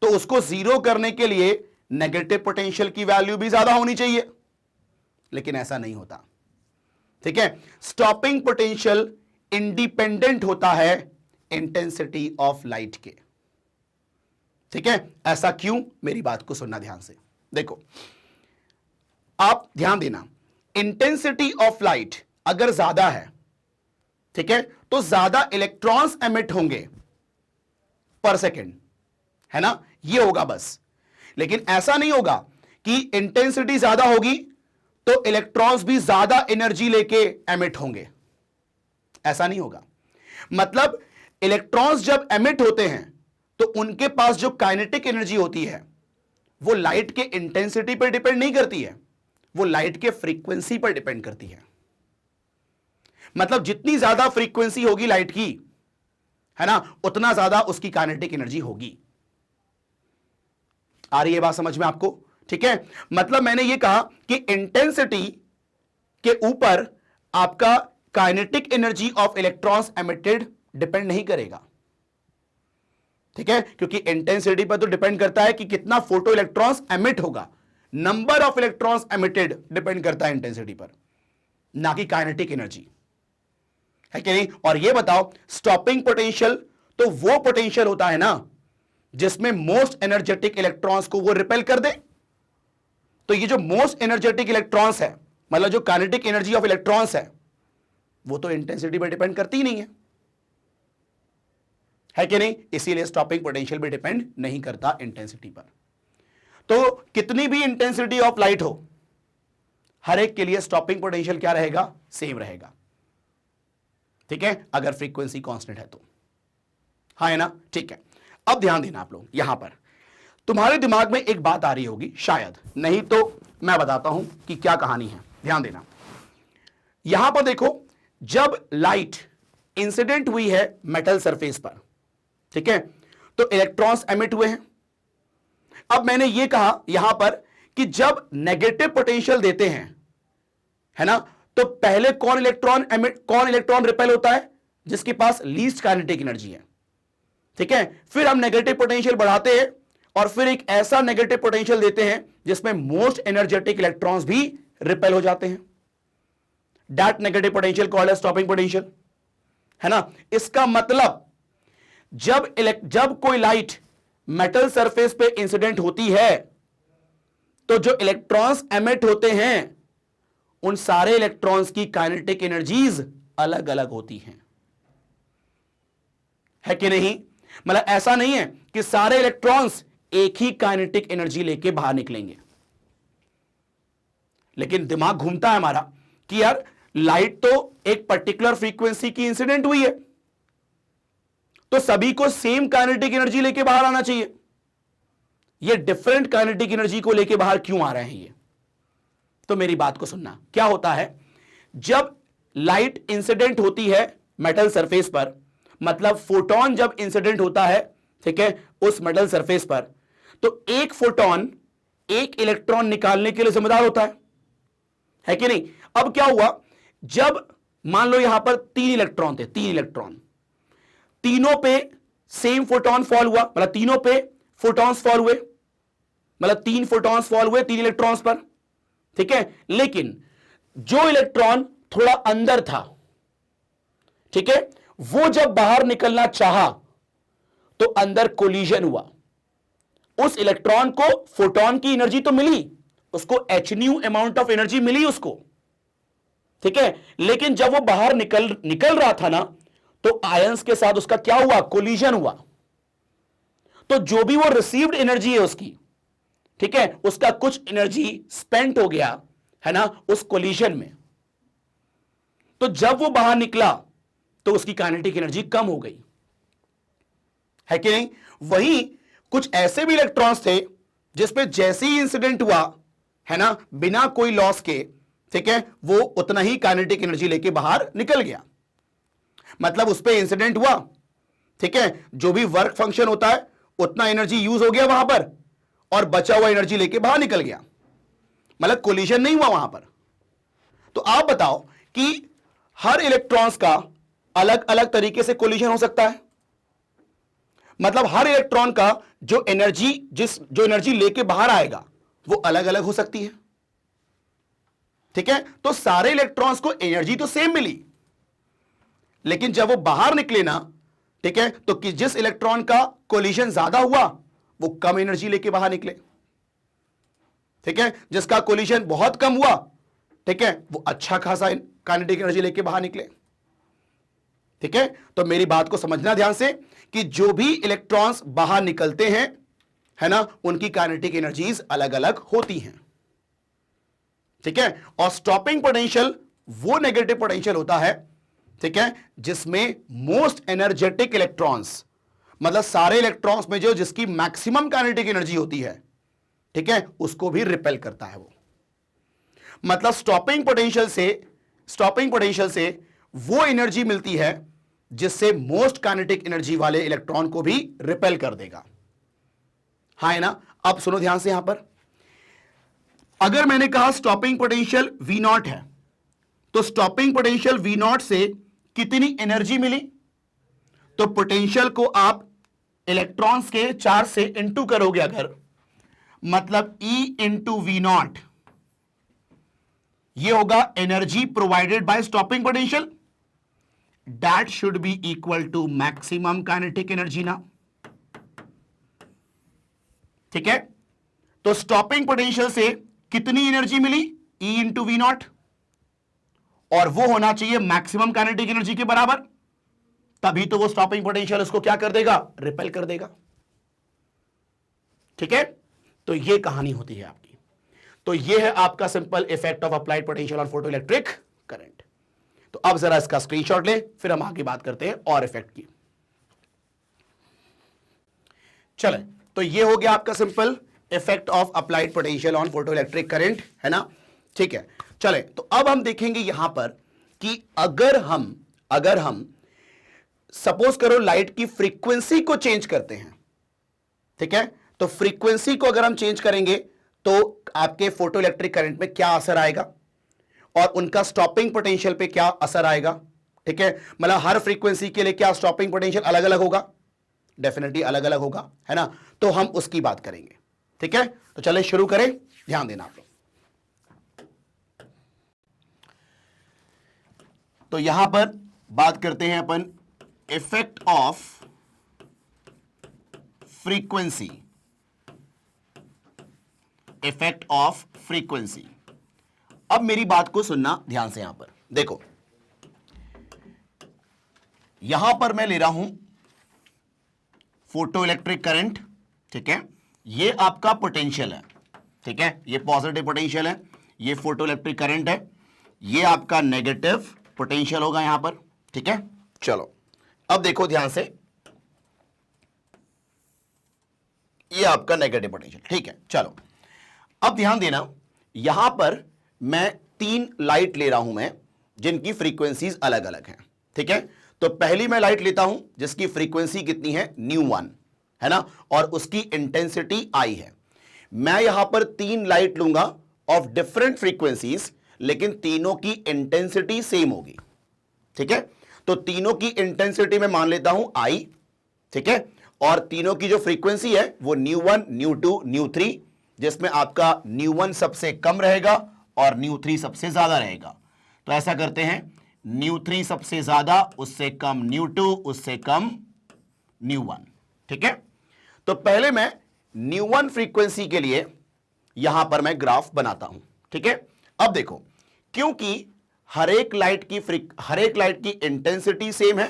तो उसको जीरो करने के लिए नेगेटिव पोटेंशियल की वैल्यू भी ज्यादा होनी चाहिए, लेकिन ऐसा नहीं होता। ठीक है, स्टॉपिंग पोटेंशियल इंडिपेंडेंट होता है इंटेंसिटी ऑफ लाइट के। ठीक है, ऐसा क्यों? मेरी बात को सुनना ध्यान से। देखो, आप ध्यान देना, इंटेंसिटी ऑफ लाइट अगर ज्यादा है, ठीक है, तो ज्यादा इलेक्ट्रॉन्स एमिट होंगे पर सेकेंड, है ना? ये होगा बस। लेकिन ऐसा नहीं होगा कि इंटेंसिटी ज्यादा होगी तो इलेक्ट्रॉन्स भी ज्यादा एनर्जी लेके एमिट होंगे, ऐसा नहीं होगा। मतलब इलेक्ट्रॉन्स जब एमिट होते हैं तो उनके पास जो काइनेटिक एनर्जी होती है वो लाइट के इंटेंसिटी पर डिपेंड नहीं करती है, वो लाइट के फ्रीक्वेंसी पर डिपेंड करती है। मतलब जितनी ज्यादा फ्रीक्वेंसी होगी लाइट की, है ना, उतना ज्यादा उसकी काइनेटिक एनर्जी होगी। आ रही है बात समझ में आपको? ठीक है, मतलब मैंने ये कहा कि इंटेंसिटी के ऊपर आपका kinetic energy of electrons emitted depend नहीं करेगा। ठीक है, क्योंकि इंटेंसिटी पर तो डिपेंड करता है कि कितना फोटो इलेक्ट्रॉन्स एमिट होगा। Number of electrons emitted depend करता है इंटेंसिटी पर, ना कि काइनेटिक एनर्जी, है कि नहीं? और ये बताओ, स्टॉपिंग पोटेंशियल तो वो पोटेंशियल होता है ना जिसमें मोस्ट एनर्जेटिक इलेक्ट्रॉन्स को वो रिपेल कर दे। तो ये जो मोस्ट एनर्जेटिक इलेक्ट्रॉन्स है, मतलब जो काइनेटिक एनर्जी ऑफ इलेक्ट्रॉन्स है, वो तो इंटेंसिटी पर डिपेंड करती ही नहीं है कि नहीं? इसीलिए स्टॉपिंग पोटेंशियल भी डिपेंड नहीं करता इंटेंसिटी पर। तो कितनी भी इंटेंसिटी ऑफ लाइट हो, हर एक के लिए स्टॉपिंग पोटेंशियल क्या रहेगा? सेम रहेगा। ठीक है, अगर फ्रीक्वेंसी कांस्टेंट है तो। हाँ है ना? ठीक है, अब ध्यान देना आप लोग, यहां पर तुम्हारे दिमाग में एक बात आ रही होगी शायद, नहीं तो मैं बताता हूं कि क्या कहानी है। ध्यान देना, यहां पर देखो, जब लाइट इंसिडेंट हुई है मेटल सरफेस पर, ठीक है, तो इलेक्ट्रॉन्स एमिट हुए हैं। अब मैंने यह कहा यहां पर कि जब नेगेटिव पोटेंशियल देते हैं, है ना, तो पहले कौन इलेक्ट्रॉन रिपेल होता है? जिसके पास लीस्ट काइनेटिक एनर्जी है। ठीक है, फिर हम नेगेटिव पोटेंशियल बढ़ाते हैं और फिर एक ऐसा नेगेटिव पोटेंशियल देते हैं जिसमें मोस्ट एनर्जेटिक इलेक्ट्रॉन्स भी रिपेल हो जाते हैं। That negative potential called as stopping potential, है ना? इसका मतलब जब कोई लाइट मेटल सरफेस पे इंसिडेंट होती है तो जो इलेक्ट्रॉन्स एमिट होते हैं उन सारे इलेक्ट्रॉन्स की काइनेटिक एनर्जीज अलग अलग होती हैं, है कि नहीं? मतलब ऐसा नहीं है कि सारे इलेक्ट्रॉन्स एक ही काइनेटिक एनर्जी लेके बाहर निकलेंगे। लेकिन दिमाग घूमता है हमारा कि यार लाइट तो एक पर्टिकुलर फ्रीक्वेंसी की इंसिडेंट हुई है, तो सभी को सेम काइनेटिक एनर्जी लेके बाहर आना चाहिए। ये डिफरेंट काइनेटिक एनर्जी को लेके बाहर क्यों आ रहे हैं ये? तो मेरी बात को सुनना, क्या होता है जब लाइट इंसिडेंट होती है मेटल सरफेस पर, मतलब फोटोन जब इंसिडेंट होता है ठीक है, उस मेटल सरफेस पर, तो एक फोटोन एक इलेक्ट्रॉन निकालने के लिए जिम्मेदार होता है कि नहीं? अब क्या हुआ, जब मान लो यहां पर 3 इलेक्ट्रॉन थे, 3 इलेक्ट्रॉन, तीनों पे सेम फोटोन फॉल हुआ, मतलब तीनों पे फोटॉन्स फॉल हुए, मतलब 3 फोटॉन्स फॉल हुए 3 इलेक्ट्रॉन्स पर, ठीक है। लेकिन जो इलेक्ट्रॉन थोड़ा अंदर था, ठीक है, वो जब बाहर निकलना चाहा तो अंदर कोलिजन हुआ। उस इलेक्ट्रॉन को फोटोन की एनर्जी तो मिली, उसको एच अमाउंट ऑफ एनर्जी मिली उसको, ठीक है, लेकिन जब वो बाहर निकल रहा था ना, तो आयंस के साथ उसका क्या हुआ, कोलिजन हुआ। तो जो भी वो रिसीव्ड एनर्जी है उसकी, ठीक है, उसका कुछ एनर्जी स्पेंट हो गया है ना उस कोलिजन में। तो जब वो बाहर निकला तो उसकी काइनेटिक एनर्जी कम हो गई, है कि नहीं? वहीं कुछ ऐसे भी इलेक्ट्रॉन्स थे जिसपे जैसे ही इंसिडेंट हुआ है ना, बिना कोई लॉस के, ठीक है, वो उतना ही काइनेटिक एनर्जी लेके बाहर निकल गया। मतलब उस पर इंसिडेंट हुआ, ठीक है, जो भी वर्क फंक्शन होता है उतना एनर्जी यूज हो गया वहां पर, और बचा हुआ एनर्जी लेके बाहर निकल गया, मतलब कोलिजन नहीं हुआ वहां पर। तो आप बताओ कि हर इलेक्ट्रॉन्स का अलग अलग तरीके से कोलिजन हो सकता है, मतलब हर इलेक्ट्रॉन का जो एनर्जी लेके बाहर आएगा वो अलग अलग हो सकती है, ठीक है। तो सारे इलेक्ट्रॉन्स को एनर्जी तो सेम मिली, लेकिन जब वो बाहर निकले ना, ठीक है, तो जिस इलेक्ट्रॉन का कोलिजन ज्यादा हुआ वो कम एनर्जी लेके बाहर निकले, ठीक है, जिसका कोलिजन बहुत कम हुआ, ठीक है, वो अच्छा खासा काइनेटिक एनर्जी लेके बाहर निकले, ठीक है। तो मेरी बात को समझना ध्यान से कि जो भी इलेक्ट्रॉन्स बाहर निकलते हैं, है ना, उनकी काइनेटिक एनर्जीज अलग अलग होती हैं, ठीक है। और स्टॉपिंग पोटेंशियल वो नेगेटिव पोटेंशियल होता है, ठीक है, जिसमें मोस्ट एनर्जेटिक इलेक्ट्रॉन्स, मतलब सारे इलेक्ट्रॉन्स में जो जिसकी मैक्सिमम काइनेटिक एनर्जी होती है, ठीक है, उसको भी रिपेल करता है वो। मतलब स्टॉपिंग पोटेंशियल से वो एनर्जी मिलती है जिससे मोस्ट काइनेटिक एनर्जी वाले इलेक्ट्रॉन को भी रिपेल कर देगा, हाँ है ना। अब सुनो ध्यान से, यहां पर अगर मैंने कहा स्टॉपिंग पोटेंशियल V0 है, तो स्टॉपिंग पोटेंशियल V0 से कितनी एनर्जी मिली? तो पोटेंशियल को आप इलेक्ट्रॉन्स के चार्ज से इंटू करोगे अगर, मतलब E इंटू V0, ये होगा energy provided by stopping potential, that should be equal to maximum kinetic energy ना, ठीक है। तो स्टॉपिंग पोटेंशियल से कितनी एनर्जी मिली? E इंटू V0, और वो होना चाहिए मैक्सिमम काइनेटिक एनर्जी के बराबर, तभी तो वो स्टॉपिंग पोटेंशियल उसको क्या कर देगा, रिपेल कर देगा, ठीक है। तो ये कहानी होती है आपकी। तो ये है आपका simple effect of applied potential on photoelectric current. तो अब जरा इसका स्क्रीनशॉट ले, फिर हम आगे बात करते हैं और इफेक्ट की। चले, तो ये हो गया आपका simple effect of applied potential on photoelectric current, है ना, ठीक है। चले, तो अब हम देखेंगे यहां पर कि अगर हम सपोज करो लाइट की फ्रीक्वेंसी को चेंज करते हैं, ठीक है, तो फ्रीक्वेंसी को अगर हम चेंज करेंगे तो आपके फोटोइलेक्ट्रिक करंट में क्या असर आएगा और उनका स्टॉपिंग पोटेंशियल पे क्या असर आएगा, ठीक है। मतलब हर फ्रीक्वेंसी के लिए क्या स्टॉपिंग पोटेंशियल अलग अलग होगा, डेफिनेटली अलग अलग होगा, है ना। तो हम उसकी बात करेंगे, ठीक है। तो चले शुरू करें, ध्यान देना आप लोग। तो यहां पर बात करते हैं अपन effect of frequency, effect of frequency. अब मेरी बात को सुनना ध्यान से, यहां पर देखो, यहां पर मैं ले रहा हूं फोटोइलेक्ट्रिक करंट, ठीक है, ये आपका पोटेंशियल है, ठीक है, ये पॉजिटिव पोटेंशियल है, ये फोटोइलेक्ट्रिक करंट है, ये आपका नेगेटिव पोटेंशियल होगा यहां पर, ठीक है। चलो अब देखो ध्यान से, ये आपका नेगेटिव पोटेंशियल, ठीक है। चलो अब ध्यान देना, यहां पर मैं 3 लाइट ले रहा हूं मैं, जिनकी फ्रीक्वेंसीज अलग अलग हैं, ठीक है। तो पहली मैं लाइट लेता हूं जिसकी फ्रीक्वेंसी कितनी है, ν1, है ना, और उसकी इंटेंसिटी आई है। मैं यहां पर 3 लाइट लूंगा ऑफ डिफरेंट फ्रीक्वेंसीज, लेकिन तीनों की इंटेंसिटी सेम होगी। ठीक है, तो तीनों की इंटेंसिटी में मान लेता हूं आई। ठीक है, और तीनों की जो फ्रीक्वेंसी है वो ν1, ν2, ν3, जिसमें आपका ν1 सबसे कम रहेगा और ν3 सबसे ज्यादा रहेगा। तो ऐसा करते हैं, ν3 सबसे ज्यादा, उससे कम ν2, उससे कम ν1। ठीक है, तो पहले मैं ν1 फ्रीक्वेंसी के लिए यहां पर मैं ग्राफ बनाता हूं। ठीक है, अब देखो, क्योंकि हर एक लाइट की इंटेंसिटी सेम है,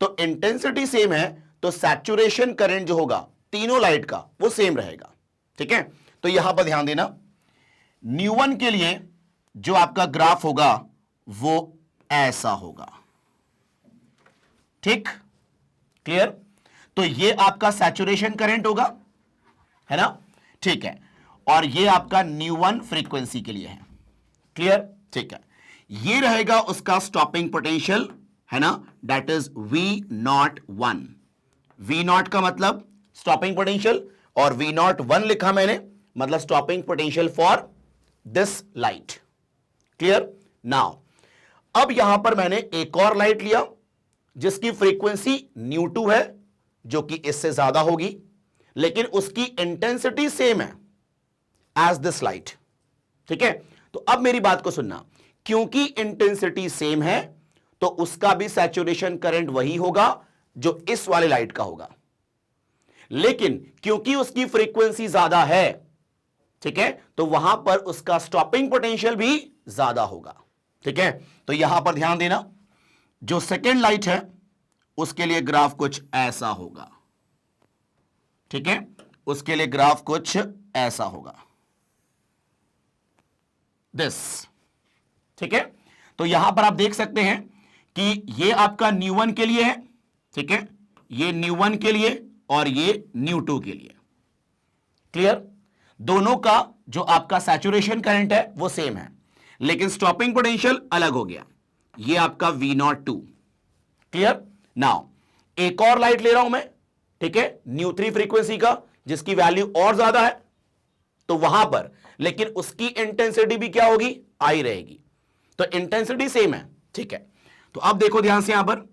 तो इंटेंसिटी सेम है तो सैचुरेशन करंट जो होगा तीनों लाइट का वो सेम रहेगा। ठीक है, तो यहां पर ध्यान देना, ν1 के लिए जो आपका ग्राफ होगा वो ऐसा होगा। ठीक, क्लियर? तो ये आपका सैचुरेशन करंट होगा, है ना? ठीक है, और ये आपका ν1 फ्रीक्वेंसी के लिए है। क्लियर? ठीक है, ये रहेगा उसका स्टॉपिंग पोटेंशियल, है ना, दैट इज V01। V0 का मतलब स्टॉपिंग पोटेंशियल, और V01 लिखा मैंने, मतलब stopping potential for this light. Clear? Now अब यहां पर मैंने एक और लाइट लिया जिसकी फ्रीक्वेंसी ν2 है, जो कि इससे ज्यादा होगी, लेकिन उसकी इंटेंसिटी सेम है एज दिस लाइट। ठीक है, तो अब मेरी बात को सुनना, क्योंकि इंटेंसिटी सेम है तो उसका भी सैचुरेशन करंट वही होगा जो इस वाले लाइट का होगा, लेकिन क्योंकि उसकी फ्रीक्वेंसी ज्यादा है, ठीक है, तो वहां पर उसका स्टॉपिंग पोटेंशियल भी ज्यादा होगा। ठीक है, तो यहां पर ध्यान देना, जो सेकेंड लाइट है उसके लिए ग्राफ कुछ ऐसा होगा। ठीक है, उसके लिए ग्राफ कुछ ऐसा होगा, दिस। ठीक है, तो यहां पर आप देख सकते हैं कि ये आपका ν1 के लिए है। ठीक है, ये ν1 के लिए और ये ν2 के लिए। क्लियर? दोनों का जो आपका सैचुरेशन करंट है वो सेम है, लेकिन स्टॉपिंग पोटेंशियल अलग हो गया। ये आपका V02। क्लियर? नाउ एक और लाइट ले रहा हूं मैं, ठीक है, ν3 फ्रीक्वेंसी का, जिसकी वैल्यू और ज्यादा है, तो वहां पर लेकिन उसकी इंटेंसिटी भी क्या होगी, आई रहेगी, तो इंटेंसिटी सेम है। ठीक है, तो अब देखो ध्यान से, यहां पर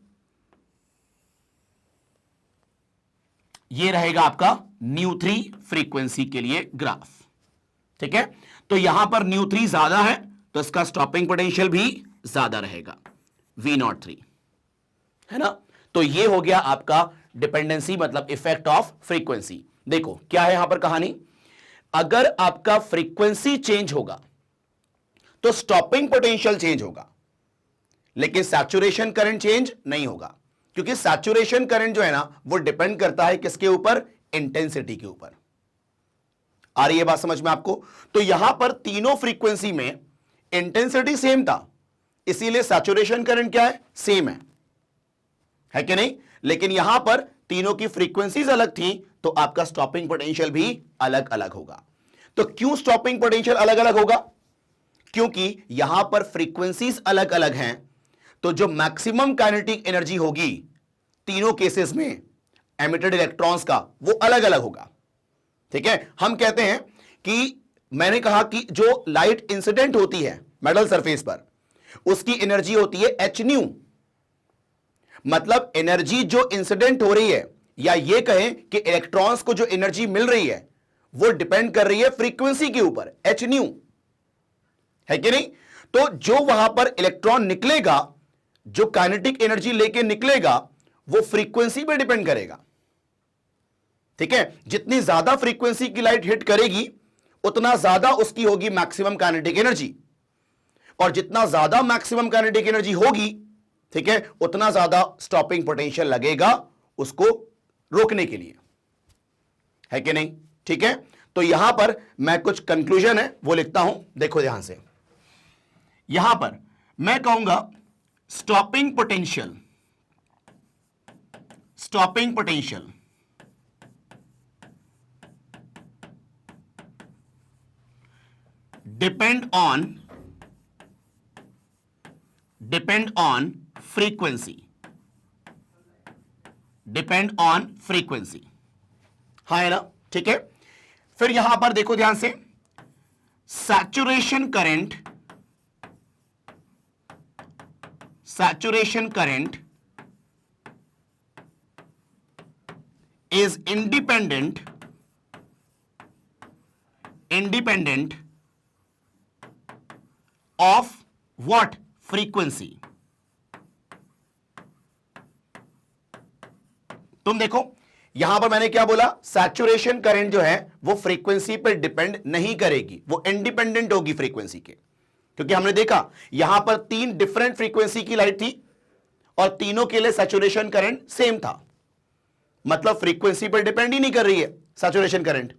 ये रहेगा आपका ν3 फ्रीक्वेंसी के लिए ग्राफ। ठीक है, तो यहां पर ν3 ज्यादा है तो इसका स्टॉपिंग पोटेंशियल भी ज्यादा रहेगा, V03, है ना। तो ये हो गया आपका डिपेंडेंसी, मतलब इफेक्ट ऑफ फ्रीक्वेंसी। देखो क्या है यहां पर कहानी, अगर आपका फ्रीक्वेंसी चेंज होगा तो स्टॉपिंग पोटेंशियल चेंज होगा, लेकिन सैचुरेशन करंट चेंज नहीं होगा, क्योंकि सैचुरेशन करंट जो है ना वो डिपेंड करता है किसके ऊपर, इंटेंसिटी के ऊपर। आ रही है बात समझ में आपको? तो यहां पर तीनों फ्रीक्वेंसी में इंटेंसिटी सेम था, इसीलिए सैचुरेशन करंट क्या है, सेम है कि नहीं? लेकिन यहां पर तीनों की फ्रीक्वेंसीज अलग थी तो आपका स्टॉपिंग पोटेंशियल भी अलग अलग होगा। तो क्यों स्टॉपिंग पोटेंशियल अलग अलग होगा? क्योंकि यहां पर फ्रीक्वेंसीज अलग अलग हैं, तो जो मैक्सिमम काइनेटिक एनर्जी होगी तीनों केसेस में एमिटेड इलेक्ट्रॉन्स का, वो अलग अलग होगा। ठीक है, हम कहते हैं कि मैंने कहा कि जो लाइट इंसिडेंट होती है मेटल सरफेस पर, उसकी एनर्जी होती है hν, मतलब एनर्जी जो इंसिडेंट हो रही है, या ये कहें कि इलेक्ट्रॉन्स को जो एनर्जी मिल रही है वो डिपेंड कर रही है फ्रीक्वेंसी के ऊपर, hν, है कि नहीं? तो जो वहां पर इलेक्ट्रॉन निकलेगा, जो काइनेटिक एनर्जी लेके निकलेगा, वो फ्रीक्वेंसी पे डिपेंड करेगा। ठीक है, जितनी ज्यादा फ्रीक्वेंसी की लाइट हिट करेगी उतना ज्यादा उसकी होगी मैक्सिमम काइनेटिक एनर्जी, और जितना ज्यादा मैक्सिमम काइनेटिक एनर्जी होगी, ठीक है, उतना ज्यादा स्टॉपिंग पोटेंशियल लगेगा उसको रोकने के लिए, है कि नहीं? ठीक है, तो यहां पर मैं कुछ कंक्लूजन है वो लिखता हूं, देखो ध्यान से। यहां पर मैं कहूंगा stopping potential depend on frequency, हाँ है ना, ठीक है। फिर यहां पर देखो ध्यान से, saturation current is independent of what frequency। तुम देखो यहां पर मैंने क्या बोला, सैचुरेशन करंट जो है वो फ्रीक्वेंसी पर डिपेंड नहीं करेगी, वो इंडिपेंडेंट होगी फ्रीक्वेंसी के। क्योंकि हमने देखा यहां पर 3 डिफरेंट फ्रीक्वेंसी की लाइट थी और तीनों के लिए सैचुरेशन करंट सेम था, मतलब फ्रीक्वेंसी पर डिपेंड ही नहीं कर रही है सैचुरेशन करंट,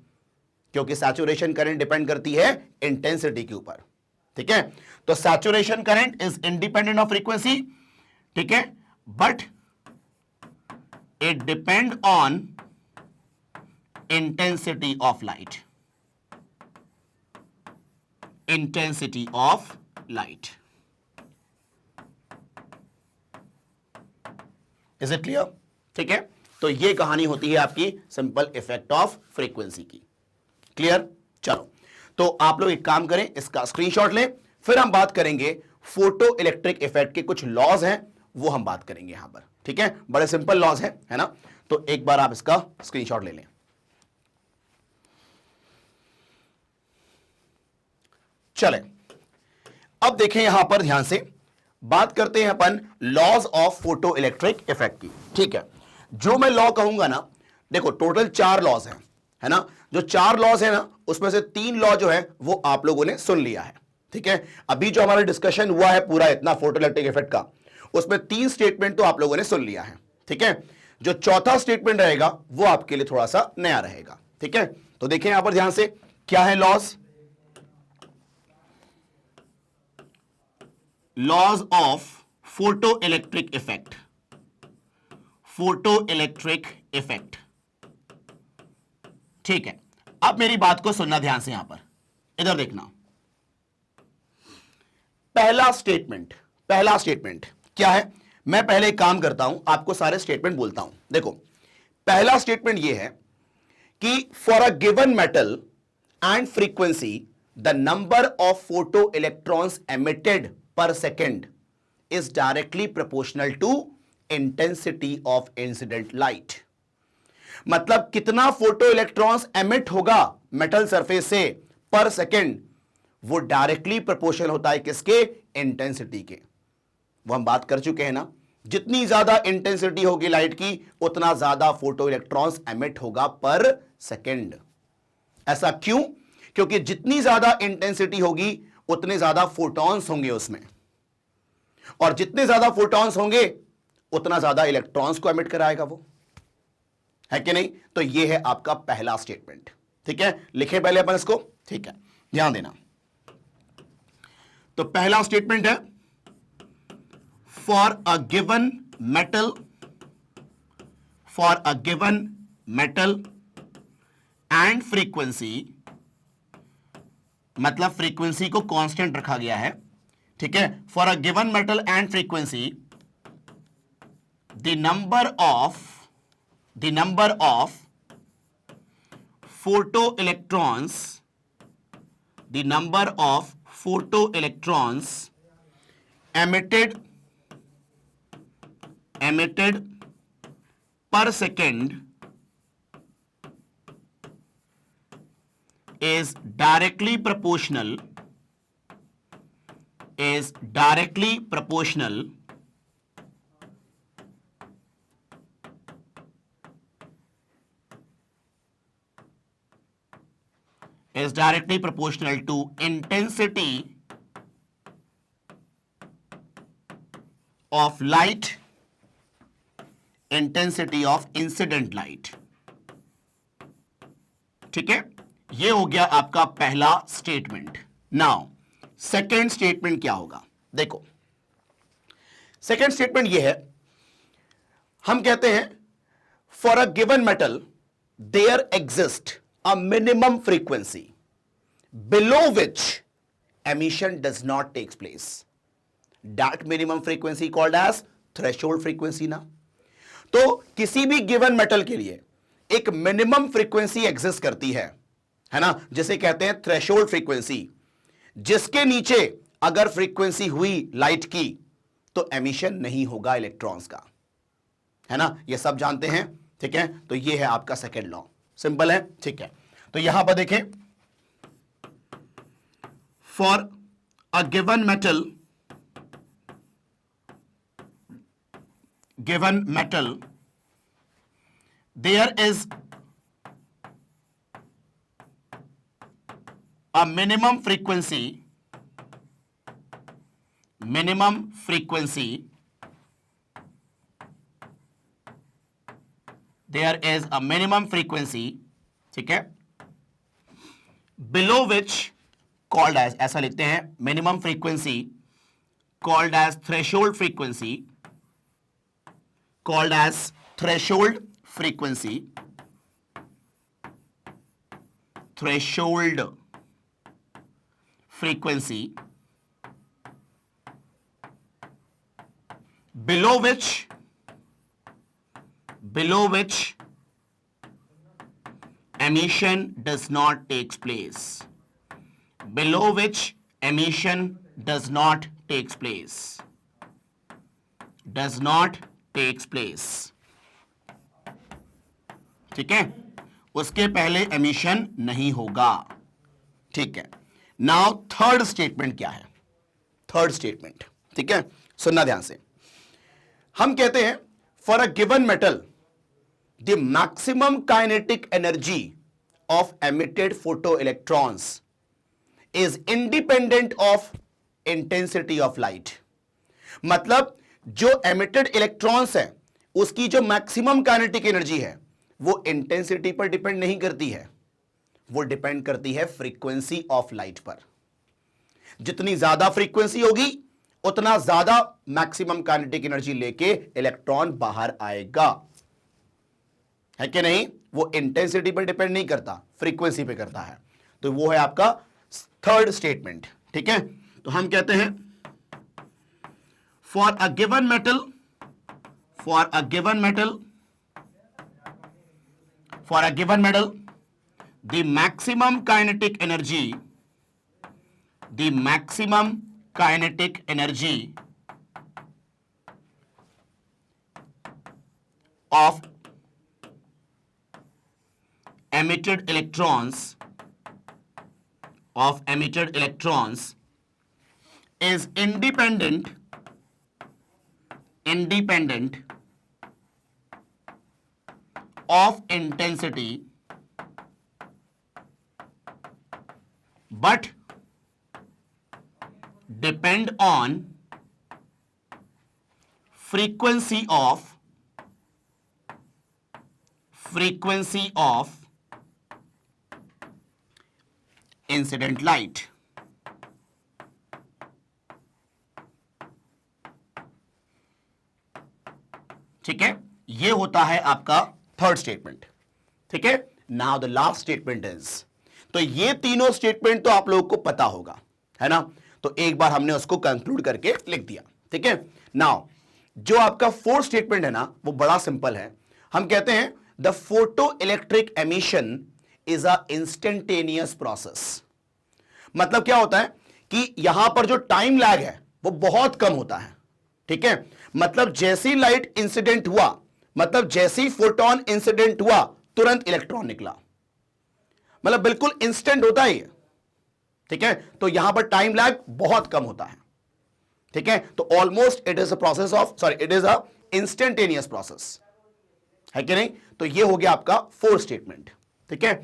क्योंकि सैचुरेशन करंट डिपेंड करती है इंटेंसिटी के ऊपर, ठीक है। तो saturation current is independent of frequency, ठीक है, but it depend on intensity of light, intensity of light. Is it clear? ठीक है, तो ये कहानी होती है आपकी सिंपल इफेक्ट ऑफ फ्रीक्वेंसी की। क्लियर? चलो, तो आप लोग एक काम करें, इसका स्क्रीनशॉट लें, फिर हम बात करेंगे फोटो इलेक्ट्रिक इफेक्ट के कुछ लॉज हैं, वो हम बात करेंगे यहां पर, ठीक है। बड़े सिंपल लॉज हैं, है ना। तो एक बार आप इसका स्क्रीनशॉट ले लें। चले, अब देखें यहां पर ध्यान से, बात करते हैं अपन laws of photo electric effect की, ठीक है। जो मैं लॉ कहूंगा ना, देखो टोटल 4 लॉज हैं, है ना। जो 4 लॉज है ना, उसमें से 3 लॉ जो है वो आप लोगों ने सुन लिया है, ठीक है। अभी जो हमारा डिस्कशन हुआ है पूरा इतना फोटो इलेक्ट्रिक इफेक्ट का, उसमें 3 स्टेटमेंट तो आप लोगों ने सुन लिया है, ठीक है। जो चौथा स्टेटमेंट रहेगा वो आपके लिए थोड़ा सा नया रहेगा, ठीक है। तो देखें यहां पर ध्यान से, क्या है laws, laws of photo electric effect, photo electric effect, ठीक है। अब मेरी बात को सुनना ध्यान से, यहां पर इधर देखना। पहला स्टेटमेंट क्या है, मैं पहले एक काम करता हूं, आपको सारे स्टेटमेंट बोलता हूं। देखो, पहला स्टेटमेंट यह है कि for a given metal and frequency the number of photo electrons emitted per second is directly proportional to intensity of incident light. मतलब कितना फोटो इलेक्ट्रॉन्स एमिट होगा मेटल सरफेस से पर सेकेंड, वो डायरेक्टली प्रोपोर्शनल होता है किसके, इंटेंसिटी के। वो हम बात कर चुके हैं ना, जितनी ज्यादा इंटेंसिटी होगी लाइट की उतना ज्यादा फोटो इलेक्ट्रॉन्स एमिट होगा पर सेकेंड। ऐसा क्यों? क्योंकि जितनी ज्यादा इंटेंसिटी होगी उतने ज्यादा फोटॉन्स होंगे उसमें, और जितने ज्यादा फोटॉन्स होंगे उतना ज्यादा इलेक्ट्रॉन्स को एमिट कराएगा वो, है कि नहीं। तो ये है आपका पहला स्टेटमेंट, ठीक है। लिखे पहले अपन इसको, ठीक है, ध्यान देना। तो पहला स्टेटमेंट है, for a given metal and frequency, मतलब फ्रीक्वेंसी को कांस्टेंट रखा गया है, ठीक है। For a given metal and frequency the number of photoelectrons emitted per second is directly proportional to intensity of light, intensity of incident light। ठीक है, ये हो गया आपका पहला स्टेटमेंट। नाउ सेकेंड स्टेटमेंट क्या होगा, देखो सेकेंड स्टेटमेंट ये है, हम कहते हैं for a given metal there exist a minimum frequency below which emission does not takes place. That minimum frequency called as threshold frequency ना। तो किसी भी गिवन मेटल के लिए एक मिनिमम फ्रीक्वेंसी एग्जिस्ट करती है ना, जिसे कहते हैं थ्रेशोल्ड फ्रीक्वेंसी, जिसके नीचे अगर फ्रीक्वेंसी हुई लाइट की तो एमिशन नहीं होगा इलेक्ट्रॉन्स का, है ना, ये सब जानते हैं। ठीक है, तो ये है आपका सेकेंड लॉ, सिंपल है। ठीक है, तो यहां पर देखें, for a given metal there is a minimum frequency there is a minimum frequency, ठीक है, below which called as, ऐसा लिखते हैं, minimum frequency called as threshold frequency, called as threshold frequency, threshold frequency, below which emission does not take place, below which emission does not takes place, ठीक है, उसके पहले एमिशन नहीं होगा। ठीक है, नाउ थर्ड स्टेटमेंट क्या है, थर्ड स्टेटमेंट, ठीक है, सुनना ध्यान से। हम कहते हैं for a given metal the maximum kinetic energy of emitted photo electrons is independent of intensity of light. मतलब जो एमिटेड इलेक्ट्रॉन्स है उसकी जो मैक्सिमम काइनेटिक एनर्जी है वो इंटेंसिटी पर डिपेंड नहीं करती है, वो डिपेंड करती है फ्रीक्वेंसी ऑफ लाइट पर। जितनी ज्यादा फ्रीक्वेंसी होगी उतना ज्यादा मैक्सिमम काइनेटिक एनर्जी लेके इलेक्ट्रॉन बाहर आएगा, है कि नहीं। वो इंटेंसिटी पर डिपेंड नहीं करता, फ्रीक्वेंसी पे करता है। तो वो है आपका थर्ड स्टेटमेंट। ठीक है, तो हम कहते हैं for a given metal the maximum kinetic energy of emitted electrons is independent of intensity but depend on frequency of incident light। ठीक है, ये होता है आपका थर्ड स्टेटमेंट। ठीक है, now the last statement is, तो ये तीनों स्टेटमेंट तो आप लोगों को पता होगा, है ना। तो एक बार हमने उसको कंक्लूड करके लिख दिया। ठीक है, नाउ जो आपका फोर्थ स्टेटमेंट है ना वो बड़ा सिंपल है। हम कहते हैं the photo electric emission is a instantaneous process. मतलब क्या होता है कि यहां पर जो टाइम लैग है वो बहुत कम होता है। ठीक है, मतलब जैसी लाइट इंसिडेंट हुआ, मतलब जैसी फोटोन इंसिडेंट हुआ तुरंत इलेक्ट्रॉन निकला, मतलब बिल्कुल इंस्टेंट होता है ये। ठीक है, तो यहां पर टाइम लैग बहुत कम होता है। ठीक है, तो almost it is a process of, sorry, it is a instantaneous process, है कि नहीं। तो ये हो गया आपका फोर्थ स्टेटमेंट। ठीक है,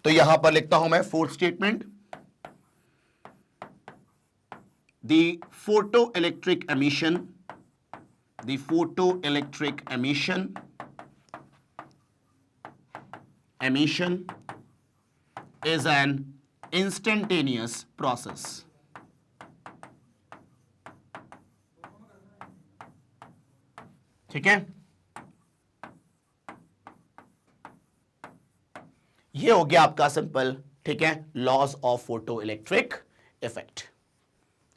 तो यहां पर लिखता हूं मैं fourth statement, the photoelectric emission is an instantaneous process। ठीक है, ये हो गया आपका सिंपल। ठीक है, laws of photo electric effect,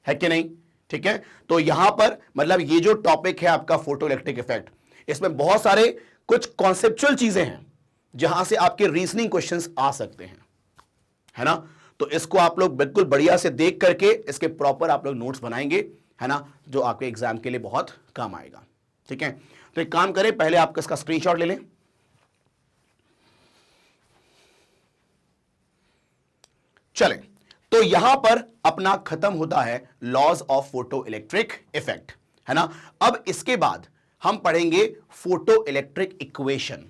है कि नहीं। ठीक है, तो यहां पर मतलब ये जो टॉपिक है आपका फोटो इलेक्ट्रिक इफेक्ट, इसमें बहुत सारे कुछ कॉन्सेप्चुअल चीजें हैं जहां से आपके रीजनिंग क्वेश्चंस आ सकते हैं, है ना। तो इसको आप लोग बिल्कुल बढ़िया से देख करके इसके प्रॉपर आप लोग नोट्स बनाएंगे, है ना, जो आपके एग्जाम के लिए बहुत काम आएगा। ठीक है, तो एक काम करें, पहले आप इसका स्क्रीनशॉट ले लें। चलें, तो यहां पर अपना खत्म होता है laws of photo electric effect, है ना। अब इसके बाद हम पढ़ेंगे फोटो इलेक्ट्रिक इक्वेशन।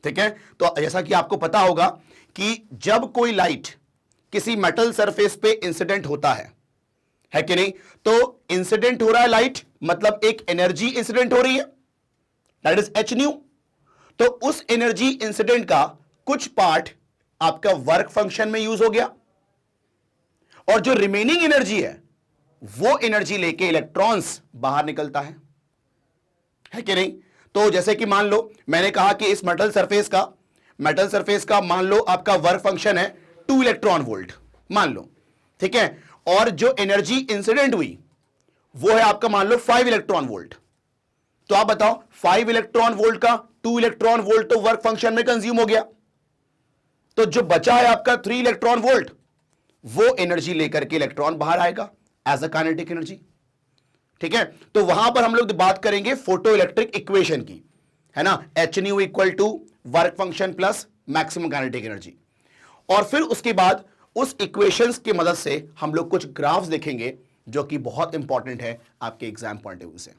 ठीक है, तो जैसा कि आपको पता होगा कि जब कोई लाइट किसी मेटल सरफेस पे इंसिडेंट होता है कि नहीं, तो इंसिडेंट हो रहा है लाइट, मतलब एक एनर्जी इंसिडेंट हो रही है, दैट इज एच न्यू। तो उस एनर्जी इंसिडेंट का कुछ पार्ट आपका वर्क फंक्शन में यूज हो गया, और जो रिमेनिंग एनर्जी है वो एनर्जी लेके इलेक्ट्रॉन्स बाहर निकलता है कि नहीं। तो जैसे कि मान लो मैंने कहा कि इस मेटल सरफेस का मान लो आपका वर्क फंक्शन है 2 इलेक्ट्रॉन वोल्ट, मान लो, ठीक है, और जो एनर्जी इंसिडेंट हुई वो है आपका मान लो 5 इलेक्ट्रॉन वोल्ट। तो आप बताओ 5 इलेक्ट्रॉन वोल्ट का 2 इलेक्ट्रॉन वोल्ट तो वर्क फंक्शन में कंज्यूम हो गया, तो जो बचा है आपका 3 इलेक्ट्रॉन वोल्ट, वो एनर्जी लेकर के इलेक्ट्रॉन बाहर आएगा एज अ काइनेटिक एनर्जी। ठीक है, तो वहां पर हम लोग बात करेंगे फोटो इलेक्ट्रिक इक्वेशन की, है ना, h nu equal to work function plus maximum kinetic energy. और फिर उसके बाद उस इक्वेशंस की मदद से हम लोग कुछ ग्राफ्स देखेंगे जो कि बहुत इंपॉर्टेंट है आपके एग्जाम पॉइंट ऑफ व्यू से,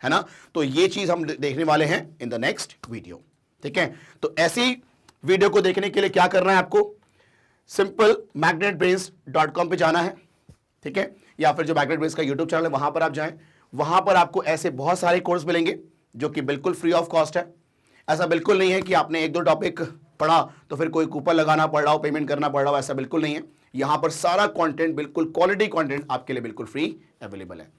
है ना। तो ये चीज हम देखने वाले हैं इन द नेक्स्ट वीडियो। ठीक है, तो ऐसी वीडियो को देखने के लिए क्या करना है आपको, सिंपल magnetbrains.com पे जाना है, ठीक है, या फिर जो मैग्नेट ब्रेन्स का यूट्यूब चैनल है वहां पर आप जाएं। वहां पर आपको ऐसे बहुत सारे कोर्स मिलेंगे जो कि बिल्कुल फ्री ऑफ कॉस्ट है। ऐसा बिल्कुल नहीं है कि आपने 1-2 टॉपिक पढ़ा तो फिर कोई कूपन लगाना पड़ रहा हो, पेमेंट करना पड़ रहा हो, ऐसा बिल्कुल नहीं है। यहां पर सारा कंटेंट बिल्कुल क्वालिटी कंटेंट आपके लिए बिल्कुल फ्री अवेलेबल है।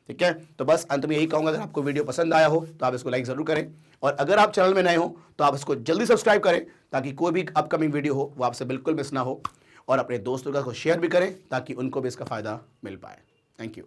ठीक है, तो बस अंत में यही कहूंगा, अगर आपको वीडियो पसंद आया हो तो आप इसको लाइक जरूर करें, और अगर आप चैनल में नए हो तो आप इसको जल्दी सब्सक्राइब करें ताकि कोई भी अपकमिंग वीडियो हो वो आपसे बिल्कुल मिस ना हो, और अपने दोस्तों का शेयर भी करें ताकि उनको भी इसका फायदा मिल पाए। Thank you.